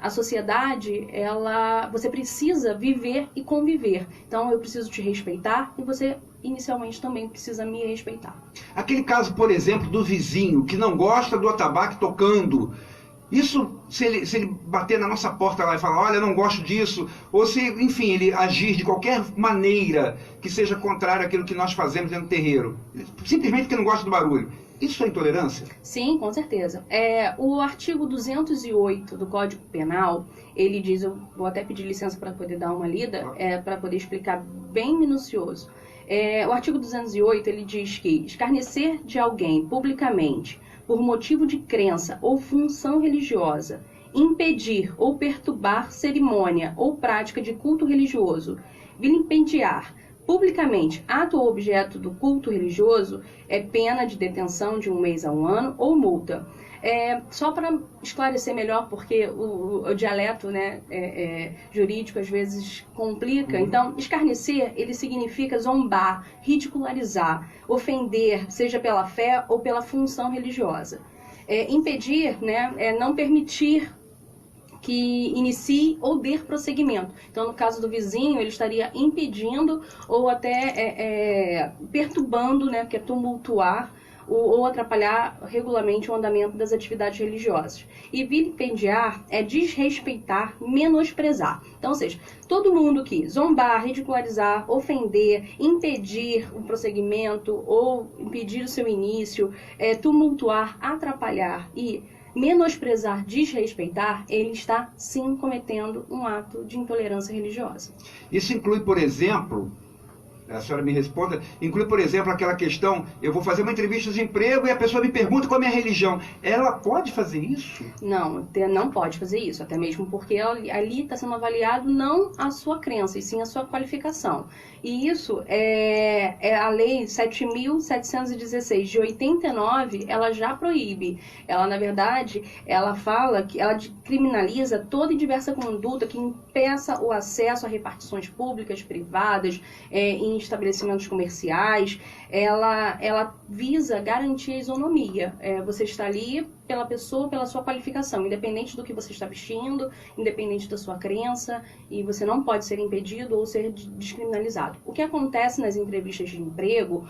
a sociedade, você precisa viver e conviver. Então eu preciso te respeitar e você inicialmente também precisa me respeitar. Aquele caso, por exemplo, do vizinho que não gosta do atabaque tocando. Isso, se ele bater na nossa porta lá e falar, olha, eu não gosto disso, ou se, enfim, ele agir de qualquer maneira que seja contrária àquilo que nós fazemos dentro do terreiro, simplesmente porque não gosta do barulho, isso é intolerância? Sim, com certeza. O artigo 208 do Código Penal, ele diz, eu vou até pedir licença para poder dar uma lida, para poder explicar bem minucioso. O artigo 208, ele diz que escarnecer de alguém publicamente por motivo de crença ou função religiosa, impedir ou perturbar cerimônia ou prática de culto religioso, vilipendiar publicamente ato ou objeto do culto religioso, é pena de detenção de 1 mês a 1 ano ou multa. Só para esclarecer melhor, porque o dialeto, né, jurídico às vezes complica. Então, escarnecer, ele significa zombar, ridicularizar, ofender, seja pela fé ou pela função religiosa. Impedir, né, não permitir que inicie ou dê prosseguimento. Então, no caso do vizinho, ele estaria impedindo ou até perturbando, né, que é tumultuar, ou atrapalhar regularmente o andamento das atividades religiosas. E vilipendiar é desrespeitar, menosprezar. Então, ou seja, todo mundo que zombar, ridicularizar, ofender, impedir o prosseguimento ou impedir o seu início, tumultuar, atrapalhar e menosprezar, desrespeitar, ele está sim cometendo um ato de intolerância religiosa. Isso inclui, por exemplo, a senhora me responda, inclui, por exemplo, aquela questão, eu vou fazer uma entrevista de emprego e a pessoa me pergunta qual é a minha religião. Ela pode fazer isso? Não, não pode fazer isso, até mesmo porque ali está sendo avaliado não a sua crença, e sim a sua qualificação. E isso a lei 7.716 de 89, ela já proíbe. Ela, na verdade, ela fala que ela criminaliza toda e diversa conduta que impeça o acesso a repartições públicas, privadas, em estabelecimentos comerciais. Ela visa garantir a isonomia. Você está ali pela pessoa, pela sua qualificação, independente do que você está vestindo, independente da sua crença, e você não pode ser impedido ou ser descriminalizado. O que acontece nas entrevistas de emprego,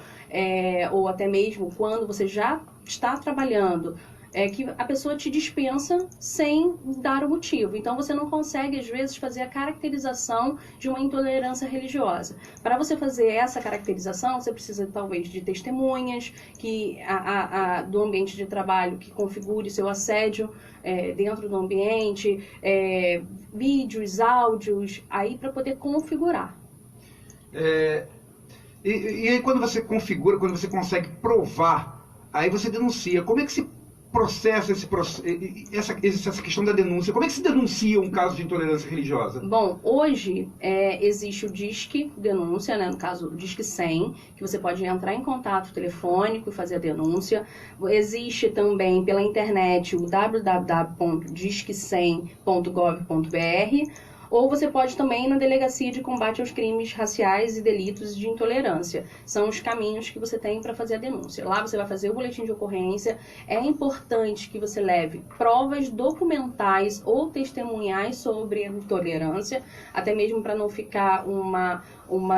ou até mesmo quando você já está trabalhando, que a pessoa te dispensa sem dar o motivo. Então você não consegue, às vezes, fazer a caracterização de uma intolerância religiosa. Para você fazer essa caracterização, você precisa talvez de testemunhas do ambiente de trabalho que configure seu assédio dentro do ambiente, vídeos, áudios, aí para poder configurar. E aí quando você configura, quando você consegue provar, aí você denuncia. Como é que se processa essa questão da denúncia? Como é que se denuncia um caso de intolerância religiosa? Bom, hoje existe o Disque Denúncia, né, no caso o Disque 100, que você pode entrar em contato telefônico e fazer a denúncia. Existe também pela internet o www.disque100.gov.br. Ou você pode também ir na Delegacia de Combate aos Crimes Raciais e Delitos de Intolerância. São os caminhos que você tem para fazer a denúncia. Lá você vai fazer o boletim de ocorrência. É importante que você leve provas documentais ou testemunhais sobre a intolerância, até mesmo para não ficar uma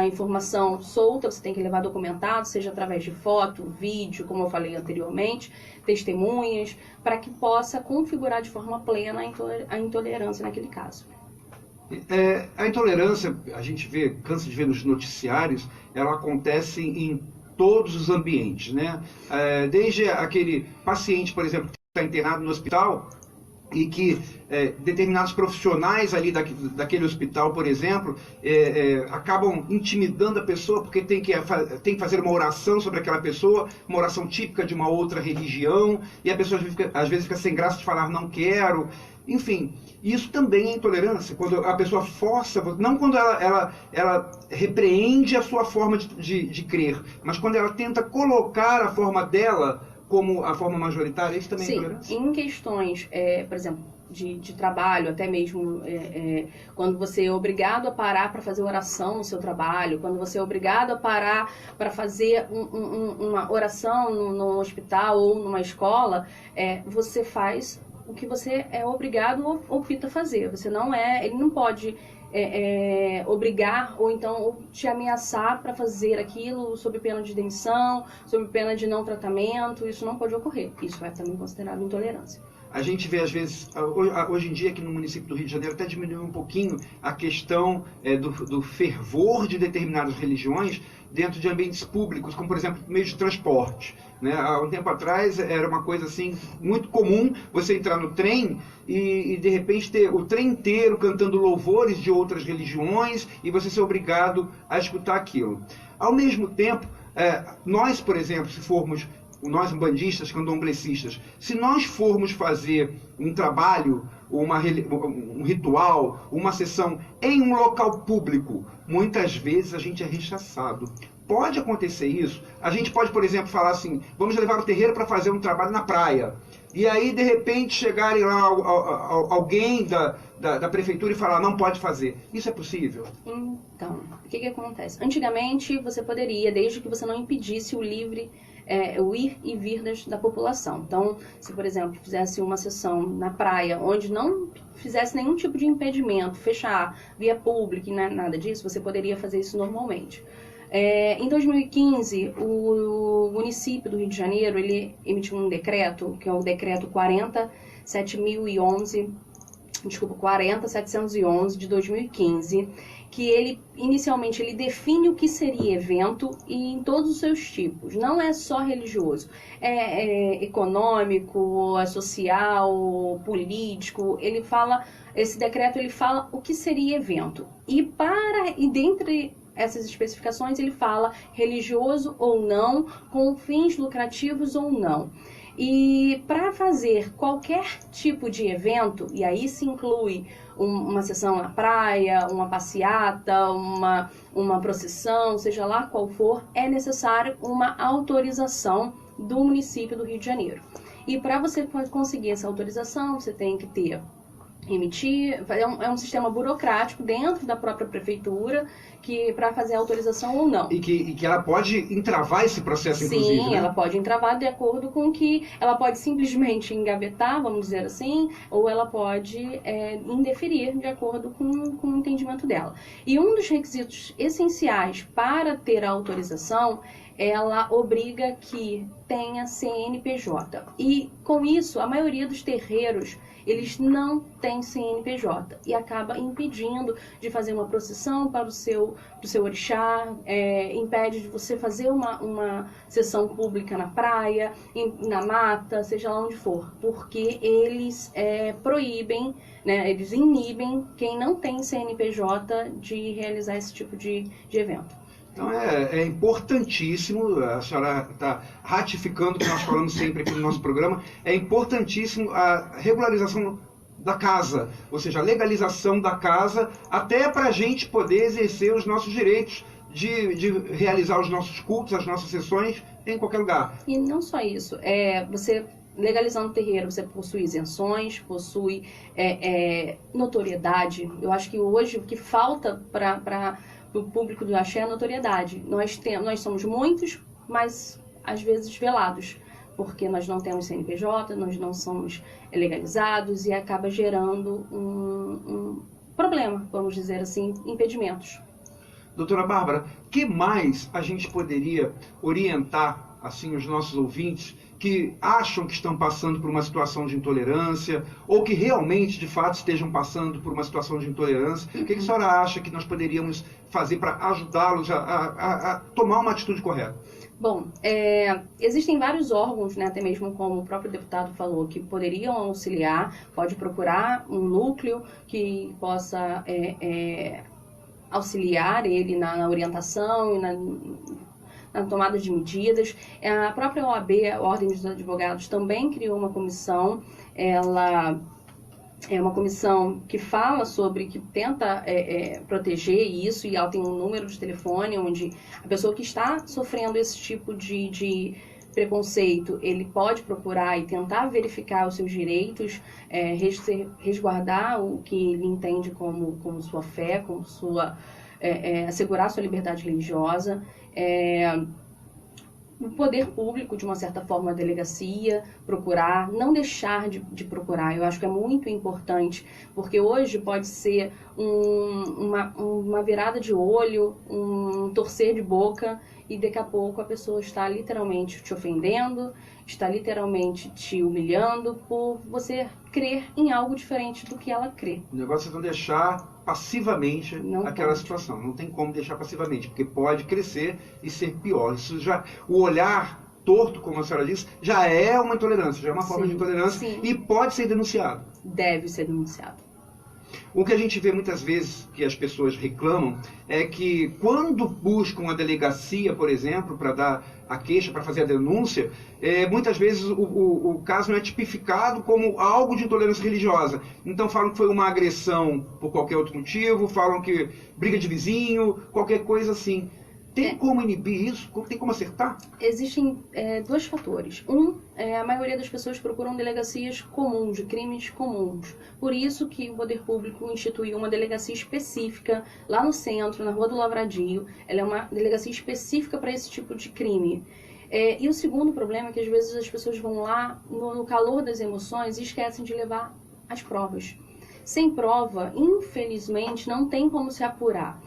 informação solta. Você tem que levar documentado, seja através de foto, vídeo, como eu falei anteriormente, testemunhas, para que possa configurar de forma plena a intolerância naquele caso. A intolerância, a gente cansa de ver nos noticiários, ela acontece em todos os ambientes, né? Desde aquele paciente, por exemplo, que está internado no hospital e que determinados profissionais ali daquele hospital, por exemplo, acabam intimidando a pessoa porque tem que fazer uma oração sobre aquela pessoa, uma oração típica de uma outra religião, e a pessoa às vezes fica sem graça de falar não quero. Enfim, isso também é intolerância, quando a pessoa força, não quando ela repreende a sua forma de crer, mas quando ela tenta colocar a forma dela como a forma majoritária, isso também é intolerância? Sim, em questões, por exemplo, de trabalho, até mesmo quando você é obrigado a parar para fazer oração no seu trabalho, quando você é obrigado a parar para fazer uma oração no hospital ou numa escola, você faz o que você é obrigado ou opta a fazer. Ele não pode obrigar ou então te ameaçar para fazer aquilo sob pena de demissão, sob pena de não tratamento. Isso não pode ocorrer. Isso é também considerado intolerância. A gente vê, às vezes, hoje em dia aqui no município do Rio de Janeiro, até diminuiu um pouquinho a questão do fervor de determinadas religiões dentro de ambientes públicos, como, por exemplo, meios de transporte. Né? Há um tempo atrás era uma coisa assim muito comum você entrar no trem e de repente ter o trem inteiro cantando louvores de outras religiões e você ser obrigado a escutar aquilo. Ao mesmo tempo, nós, por exemplo, nós umbandistas, candomblecistas, se nós formos fazer um trabalho, um ritual, uma sessão em um local público, muitas vezes a gente é rechaçado. Pode acontecer isso. A gente pode, por exemplo, falar assim, vamos levar o terreiro para fazer um trabalho na praia. E aí, de repente, chegarem lá alguém da prefeitura e falar, não pode fazer. Isso é possível? Então, o que acontece? Antigamente, você poderia, desde que você não impedisse o livre o ir e vir da população. Então, se, por exemplo, fizesse uma sessão na praia, onde não fizesse nenhum tipo de impedimento, fechar via pública e nada disso, você poderia fazer isso normalmente. Em 2015, o município do Rio de Janeiro, ele emitiu um decreto, que é o decreto 40.711 de 2015, que ele inicialmente define o que seria evento e em todos os seus tipos. Não é só religioso, econômico, social, político. Esse decreto ele fala o que seria evento. E dentre essas especificações ele fala religioso ou não, com fins lucrativos ou não. E para fazer qualquer tipo de evento, e aí se inclui uma sessão na praia, uma passeata, uma procissão, seja lá qual for, é necessário uma autorização do município do Rio de Janeiro. E para você conseguir essa autorização, você tem que é um sistema burocrático dentro da própria prefeitura para fazer a autorização ou não. E que ela pode entravar esse processo, inclusive, Sim, né? Ela pode entravar de acordo com que ela pode simplesmente engavetar, vamos dizer assim, ou ela pode indeferir de acordo com o entendimento dela. E um dos requisitos essenciais para ter a autorização ela obriga que tenha CNPJ. E com isso, a maioria dos terreiros, eles não têm CNPJ e acaba impedindo de fazer uma procissão para o seu orixá, impede de você fazer uma sessão pública na praia, na mata, seja lá onde for, porque eles proíbem, né, eles inibem quem não tem CNPJ de realizar esse tipo de evento. Então é importantíssimo, a senhora está ratificando o que nós falamos sempre aqui no nosso programa, é importantíssimo a regularização da casa, ou seja, a legalização da casa, até para a gente poder exercer os nossos direitos de realizar os nossos cultos, as nossas sessões em qualquer lugar. E não só isso, você legalizando o terreiro, você possui isenções, possui notoriedade. Eu acho que hoje o que falta para o público do axé é notoriedade. Nós somos muitos, mas às vezes velados, porque nós não temos CNPJ, nós não somos legalizados e acaba gerando um problema, vamos dizer assim, impedimentos. Doutora Bárbara, que mais a gente poderia orientar assim os nossos ouvintes que acham que estão passando por uma situação de intolerância ou que realmente, de fato, estejam passando por uma situação de intolerância? O que a senhora acha que nós poderíamos fazer para ajudá-los a tomar uma atitude correta? Bom, existem vários órgãos, né, até mesmo como o próprio deputado falou, que poderiam auxiliar. Pode procurar um núcleo que possa auxiliar ele na orientação e na tomada de medidas. A própria OAB, a Ordem dos Advogados, também criou uma comissão. Ela é uma comissão que fala sobre, que tenta proteger isso, e ela tem um número de telefone onde a pessoa que está sofrendo esse tipo de preconceito, ele pode procurar e tentar verificar os seus direitos, resguardar o que ele entende como sua fé, como assegurar sua liberdade religiosa. O poder público, de uma certa forma, a delegacia, procurar, não deixar de procurar. Eu acho que é muito importante, porque hoje pode ser uma virada de olho, um torcer de boca, e daqui a pouco a pessoa está literalmente te ofendendo, está literalmente te humilhando por você crer em algo diferente do que ela crê. O negócio é não deixar passivamente aquela situação. Não tem como deixar passivamente, porque pode crescer e ser pior. Isso já, o olhar torto, como a senhora disse, já é uma intolerância, já é uma forma de intolerância, e pode ser denunciado. Deve ser denunciado. O que a gente vê muitas vezes que as pessoas reclamam é que quando buscam a delegacia, por exemplo, para dar a queixa, para fazer a denúncia, muitas vezes o caso não é tipificado como algo de intolerância religiosa. Então falam que foi uma agressão por qualquer outro motivo, falam que briga de vizinho, qualquer coisa assim. Tem como inibir isso? Tem como acertar? Existem dois fatores. A maioria das pessoas procuram delegacias comuns, de crimes comuns. Por isso que o Poder Público instituiu uma delegacia específica lá no centro, na Rua do Lavradio. Ela é uma delegacia específica para esse tipo de crime. E o segundo problema é que às vezes as pessoas vão lá no calor das emoções e esquecem de levar as provas. Sem prova, infelizmente, não tem como se apurar.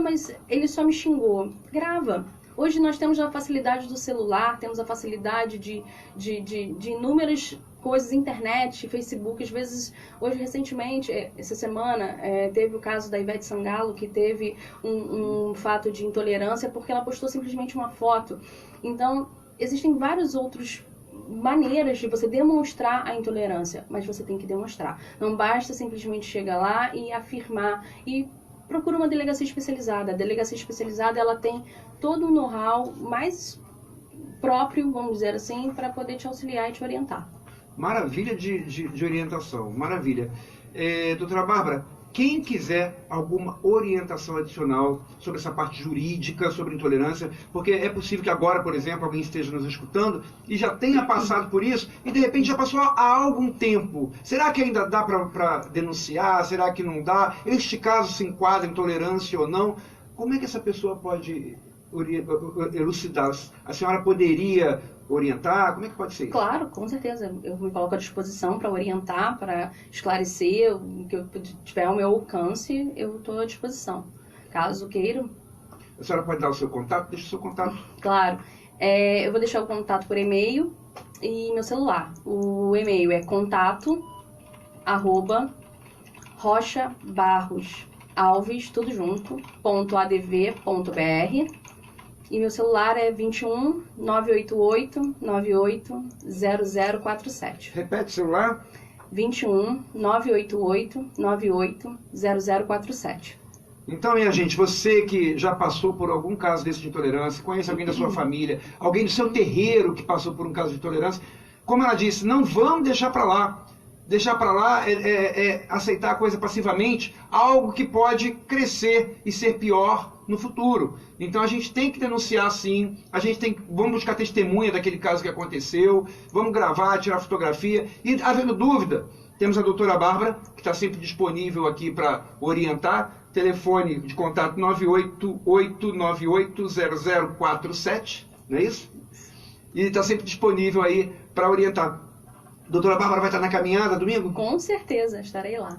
Mas ele só me xingou. Grava. Hoje nós temos a facilidade do celular, temos a facilidade de inúmeras coisas, internet, Facebook. Às vezes, hoje recentemente, essa semana, teve o caso da Ivete Sangalo, que teve um fato de intolerância porque ela postou simplesmente uma foto. Então, existem vários outros maneiras de você demonstrar a intolerância, mas você tem que demonstrar. Não basta simplesmente chegar lá e afirmar, e procura uma delegacia especializada. A delegacia especializada, ela tem todo um know-how mais próprio, vamos dizer assim, para poder te auxiliar e te orientar. Maravilha de orientação, maravilha. Doutora Bárbara, quem quiser alguma orientação adicional sobre essa parte jurídica, sobre intolerância, porque é possível que agora, por exemplo, alguém esteja nos escutando e já tenha passado por isso e de repente já passou há algum tempo. Será que ainda dá para denunciar? Será que não dá? Este caso se enquadra em intolerância ou não? Como é que essa pessoa pode elucidar? A senhora poderia orientar? Como é que pode ser isso? Claro, com certeza. Eu me coloco à disposição para orientar, para esclarecer o que eu tiver ao meu alcance, eu estou à disposição. Caso queiram. A senhora pode dar o seu contato? Deixa o seu contato. Claro. Eu vou deixar o contato por e-mail e meu celular. O e-mail é contato@rochabarrosalves, tudo junto, .adv.br. E meu celular é 21 988 98 0047. Repete o celular. 21 988 98 0047. Então, minha gente, você que já passou por algum caso desse de intolerância, conhece alguém da sua família, alguém do seu terreiro que passou por um caso de intolerância, como ela disse, não vamos deixar para lá. Deixar para lá é aceitar a coisa passivamente, algo que pode crescer e ser pior no futuro. Então a gente tem que denunciar sim, vamos buscar testemunha daquele caso que aconteceu, vamos gravar, tirar fotografia, e havendo dúvida, temos a doutora Bárbara, que está sempre disponível aqui para orientar, telefone de contato 988980047, não é isso? E está sempre disponível aí para orientar. Doutora Bárbara vai estar na caminhada domingo? Com certeza, estarei lá.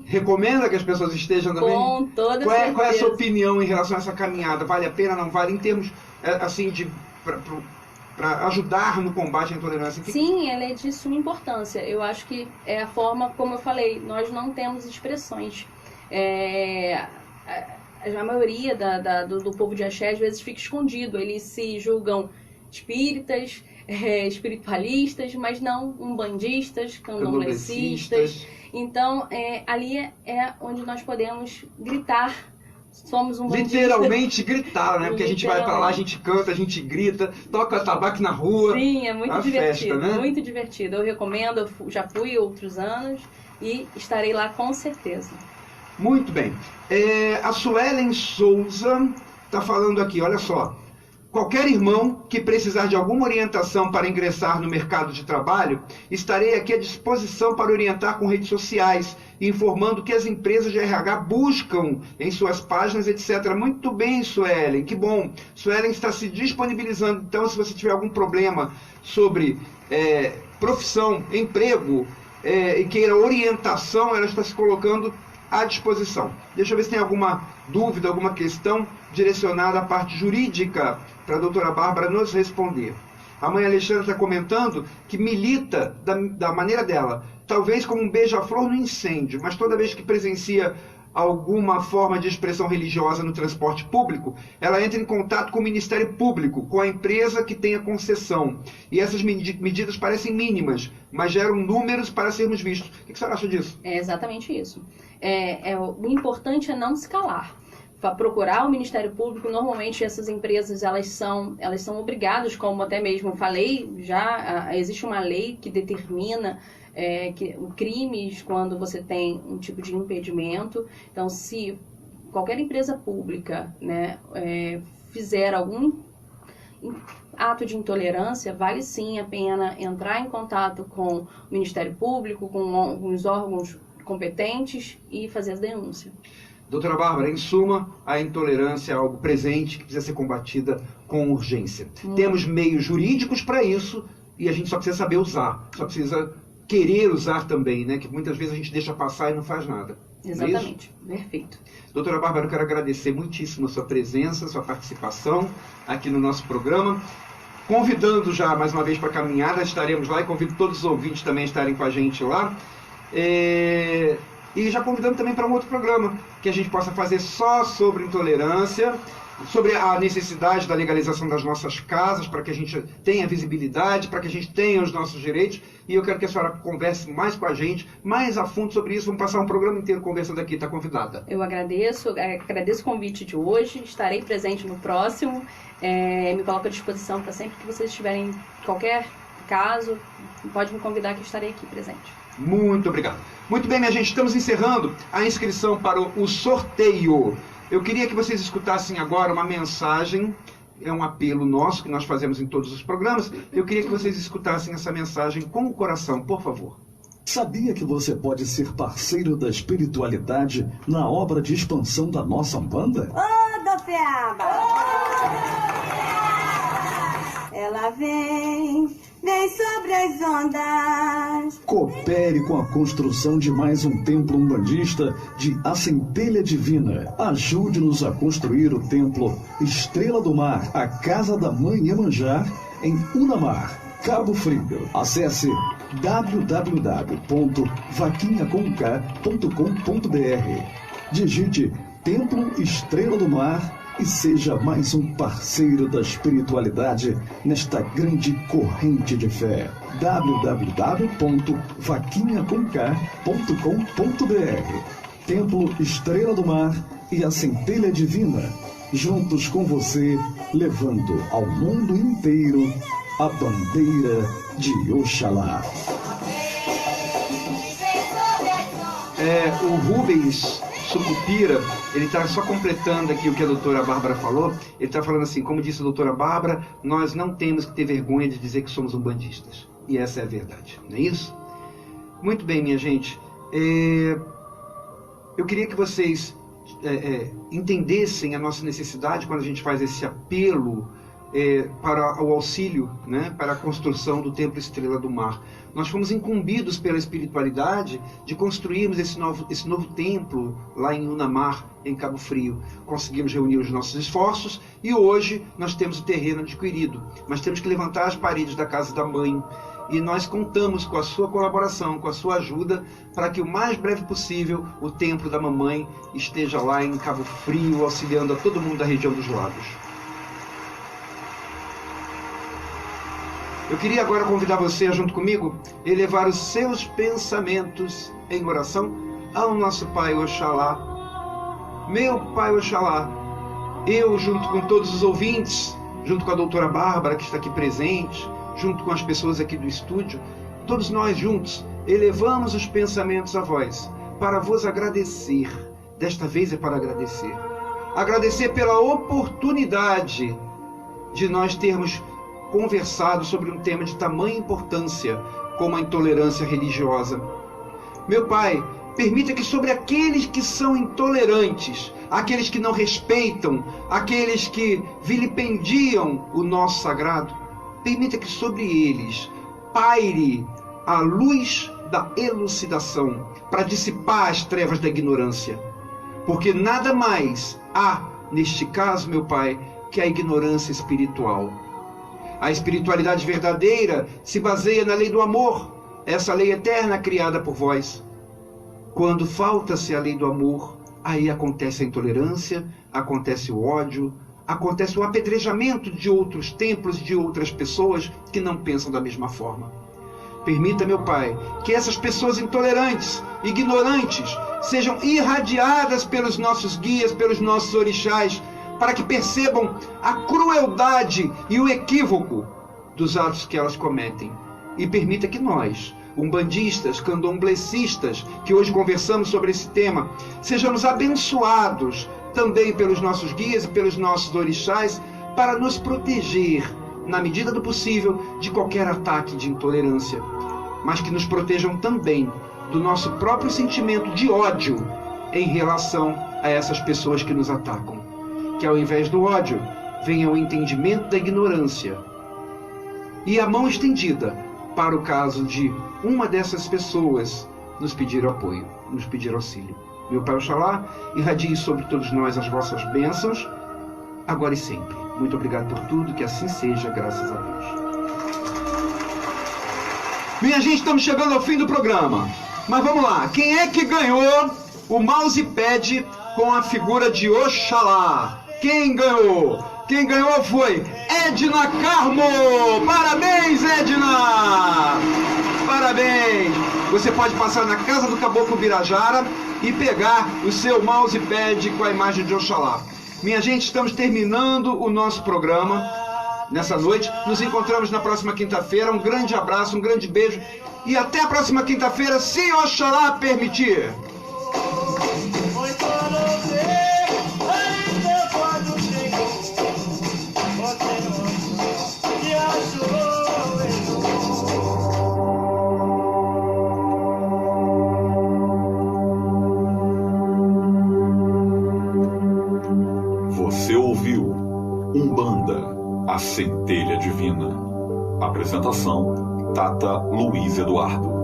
Recomenda que as pessoas estejam também? Com toda certeza. Qual é a sua opinião em relação a essa caminhada? Vale a pena, não vale? Em termos, assim, para ajudar no combate à intolerância? Sim, ela é de suma importância. Eu acho que é a forma, como eu falei, nós não temos expressões. A maioria do povo de axé, às vezes, fica escondido. Eles se julgam espíritas, espiritualistas, mas não umbandistas, candomblecistas. Então, ali é onde nós podemos gritar, somos umbandistas. Literalmente gritar, né? Porque a gente vai pra lá, a gente canta, a gente grita, toca tabaco na rua. Sim, é muito divertido, festa, né? Muito divertido. Eu recomendo, eu já fui outros anos e estarei lá com certeza. Muito bem. A Suelen Souza está falando aqui, olha só. Qualquer irmão que precisar de alguma orientação para ingressar no mercado de trabalho, estarei aqui à disposição para orientar com redes sociais, informando que as empresas de RH buscam em suas páginas, etc. Muito bem, Suelen, que bom. Suelen está se disponibilizando, então, se você tiver algum problema sobre profissão, emprego, e queira orientação, ela está se colocando à disposição. Deixa eu ver se tem alguma dúvida, alguma questão direcionada à parte jurídica para a doutora Bárbara nos responder. A mãe Alexandra está comentando que milita da maneira dela, talvez como um beija-flor no incêndio, mas toda vez que presencia alguma forma de expressão religiosa no transporte público, ela entra em contato com o Ministério Público, com a empresa que tem a concessão. E essas medidas parecem mínimas, mas geram números para sermos vistos. O que você acha disso? É exatamente isso. O importante é não se calar. Para procurar o Ministério Público, normalmente essas empresas elas são obrigadas, como até mesmo falei, já existe uma lei que determina crimes quando você tem um tipo de impedimento. Então, se qualquer empresa pública, né, fizer algum ato de intolerância, vale sim a pena entrar em contato com o Ministério Público, com os órgãos competentes e fazer a denúncia. Doutora Bárbara, em suma, a intolerância é algo presente que precisa ser combatida com urgência. Temos meios jurídicos para isso e a gente só precisa saber usar, só precisa querer usar também, né? Que muitas vezes a gente deixa passar e não faz nada. Exatamente, perfeito. Doutora Bárbara, eu quero agradecer muitíssimo a sua presença, a sua participação aqui no nosso programa. Convidando já mais uma vez para a caminhada, estaremos lá e convido todos os ouvintes também a estarem com a gente lá. E já convidando também para um outro programa, que a gente possa fazer só sobre intolerância, sobre a necessidade da legalização das nossas casas, para que a gente tenha visibilidade, para que a gente tenha os nossos direitos. E eu quero que a senhora converse mais com a gente, mais a fundo sobre isso. Vamos passar um programa inteiro conversando aqui, está convidada. Eu agradeço o convite de hoje, estarei presente no próximo. Me coloco à disposição para sempre que vocês tiverem qualquer caso, pode me convidar que eu estarei aqui presente. Muito obrigado. Muito bem, minha gente, estamos encerrando a inscrição para o sorteio. Eu queria que vocês escutassem agora uma mensagem, é um apelo nosso que nós fazemos em todos os programas. Eu queria que vocês escutassem essa mensagem com o coração, por favor. Sabia que você pode ser parceiro da espiritualidade na obra de expansão da nossa Umbanda? Ô, Dofiaba! Ela vem vem sobre as ondas. Coopere com a construção de mais um templo umbandista de A Centelha Divina. Ajude-nos a construir o templo Estrela do Mar, a Casa da Mãe Iemanjá, em Unamar, Cabo Frio. Acesse www.vaquinhacomk.com.br. Digite Templo Estrela do Mar e seja mais um parceiro da espiritualidade nesta grande corrente de fé. www.vaquinhacomk.com.br. Templo Estrela do Mar e a Centelha Divina, juntos com você, levando ao mundo inteiro a bandeira de Oxalá. O Rubens Sucupira, ele está só completando aqui o que a doutora Bárbara falou. Ele está falando assim, como disse a doutora Bárbara, nós não temos que ter vergonha de dizer que somos umbandistas. E essa é a verdade, não é isso? Muito bem, minha gente. Eu queria que vocês entendessem a nossa necessidade quando a gente faz esse apelo para o auxílio, né, para a construção do Templo Estrela do Mar. Nós fomos incumbidos pela espiritualidade de construirmos esse novo templo lá em Unamar, em Cabo Frio. Conseguimos reunir os nossos esforços e hoje nós temos o terreno adquirido, mas temos que levantar as paredes da Casa da Mãe. E nós contamos com a sua colaboração, com a sua ajuda, para que o mais breve possível o Templo da Mamãe esteja lá em Cabo Frio, auxiliando a todo mundo da região dos lagos. Eu queria agora convidar você, junto comigo, elevar os seus pensamentos em oração ao nosso Pai Oxalá. Meu Pai Oxalá, eu, junto com todos os ouvintes, junto com a doutora Bárbara, que está aqui presente, junto com as pessoas aqui do estúdio, todos nós juntos, elevamos os pensamentos a vós, para vos agradecer. Desta vez é para agradecer. Agradecer pela oportunidade de nós termos conversado sobre um tema de tamanha importância como a intolerância religiosa. Meu Pai, permita que sobre aqueles que são intolerantes, aqueles que não respeitam, aqueles que vilipendiam o nosso sagrado, permita que sobre eles paire a luz da elucidação para dissipar as trevas da ignorância. Porque nada mais há, neste caso, meu Pai, que a ignorância espiritual. A espiritualidade verdadeira se baseia na lei do amor, essa lei eterna criada por vós. Quando falta-se a lei do amor, aí acontece a intolerância, acontece o ódio, acontece o apedrejamento de outros templos, de outras pessoas que não pensam da mesma forma. Permita, meu Pai, que essas pessoas intolerantes, ignorantes, sejam irradiadas pelos nossos guias, pelos nossos orixás, para que percebam a crueldade e o equívoco dos atos que elas cometem. E permita que nós, umbandistas, candomblecistas, que hoje conversamos sobre esse tema, sejamos abençoados também pelos nossos guias e pelos nossos orixás, para nos proteger, na medida do possível, de qualquer ataque de intolerância, mas que nos protejam também do nosso próprio sentimento de ódio em relação a essas pessoas que nos atacam. Que ao invés do ódio, venha o entendimento da ignorância e a mão estendida para o caso de uma dessas pessoas nos pedir apoio, nos pedir auxílio. Meu Pai Oxalá, irradie sobre todos nós as vossas bênçãos, agora e sempre. Muito obrigado por tudo, que assim seja, graças a Deus. Minha gente, estamos chegando ao fim do programa. Mas vamos lá, quem é que ganhou o mousepad com a figura de Oxalá? Quem ganhou? Quem ganhou foi Edna Carmo! Parabéns, Edna! Parabéns! Você pode passar na casa do Caboclo Birajara e pegar o seu mousepad com a imagem de Oxalá. Minha gente, estamos terminando o nosso programa nessa noite. Nos encontramos na próxima quinta-feira. Um grande abraço, um grande beijo e até a próxima quinta-feira, se Oxalá permitir. Você ouviu Umbanda, a Centelha Divina, Apresentação: Tata Luiz Eduardo.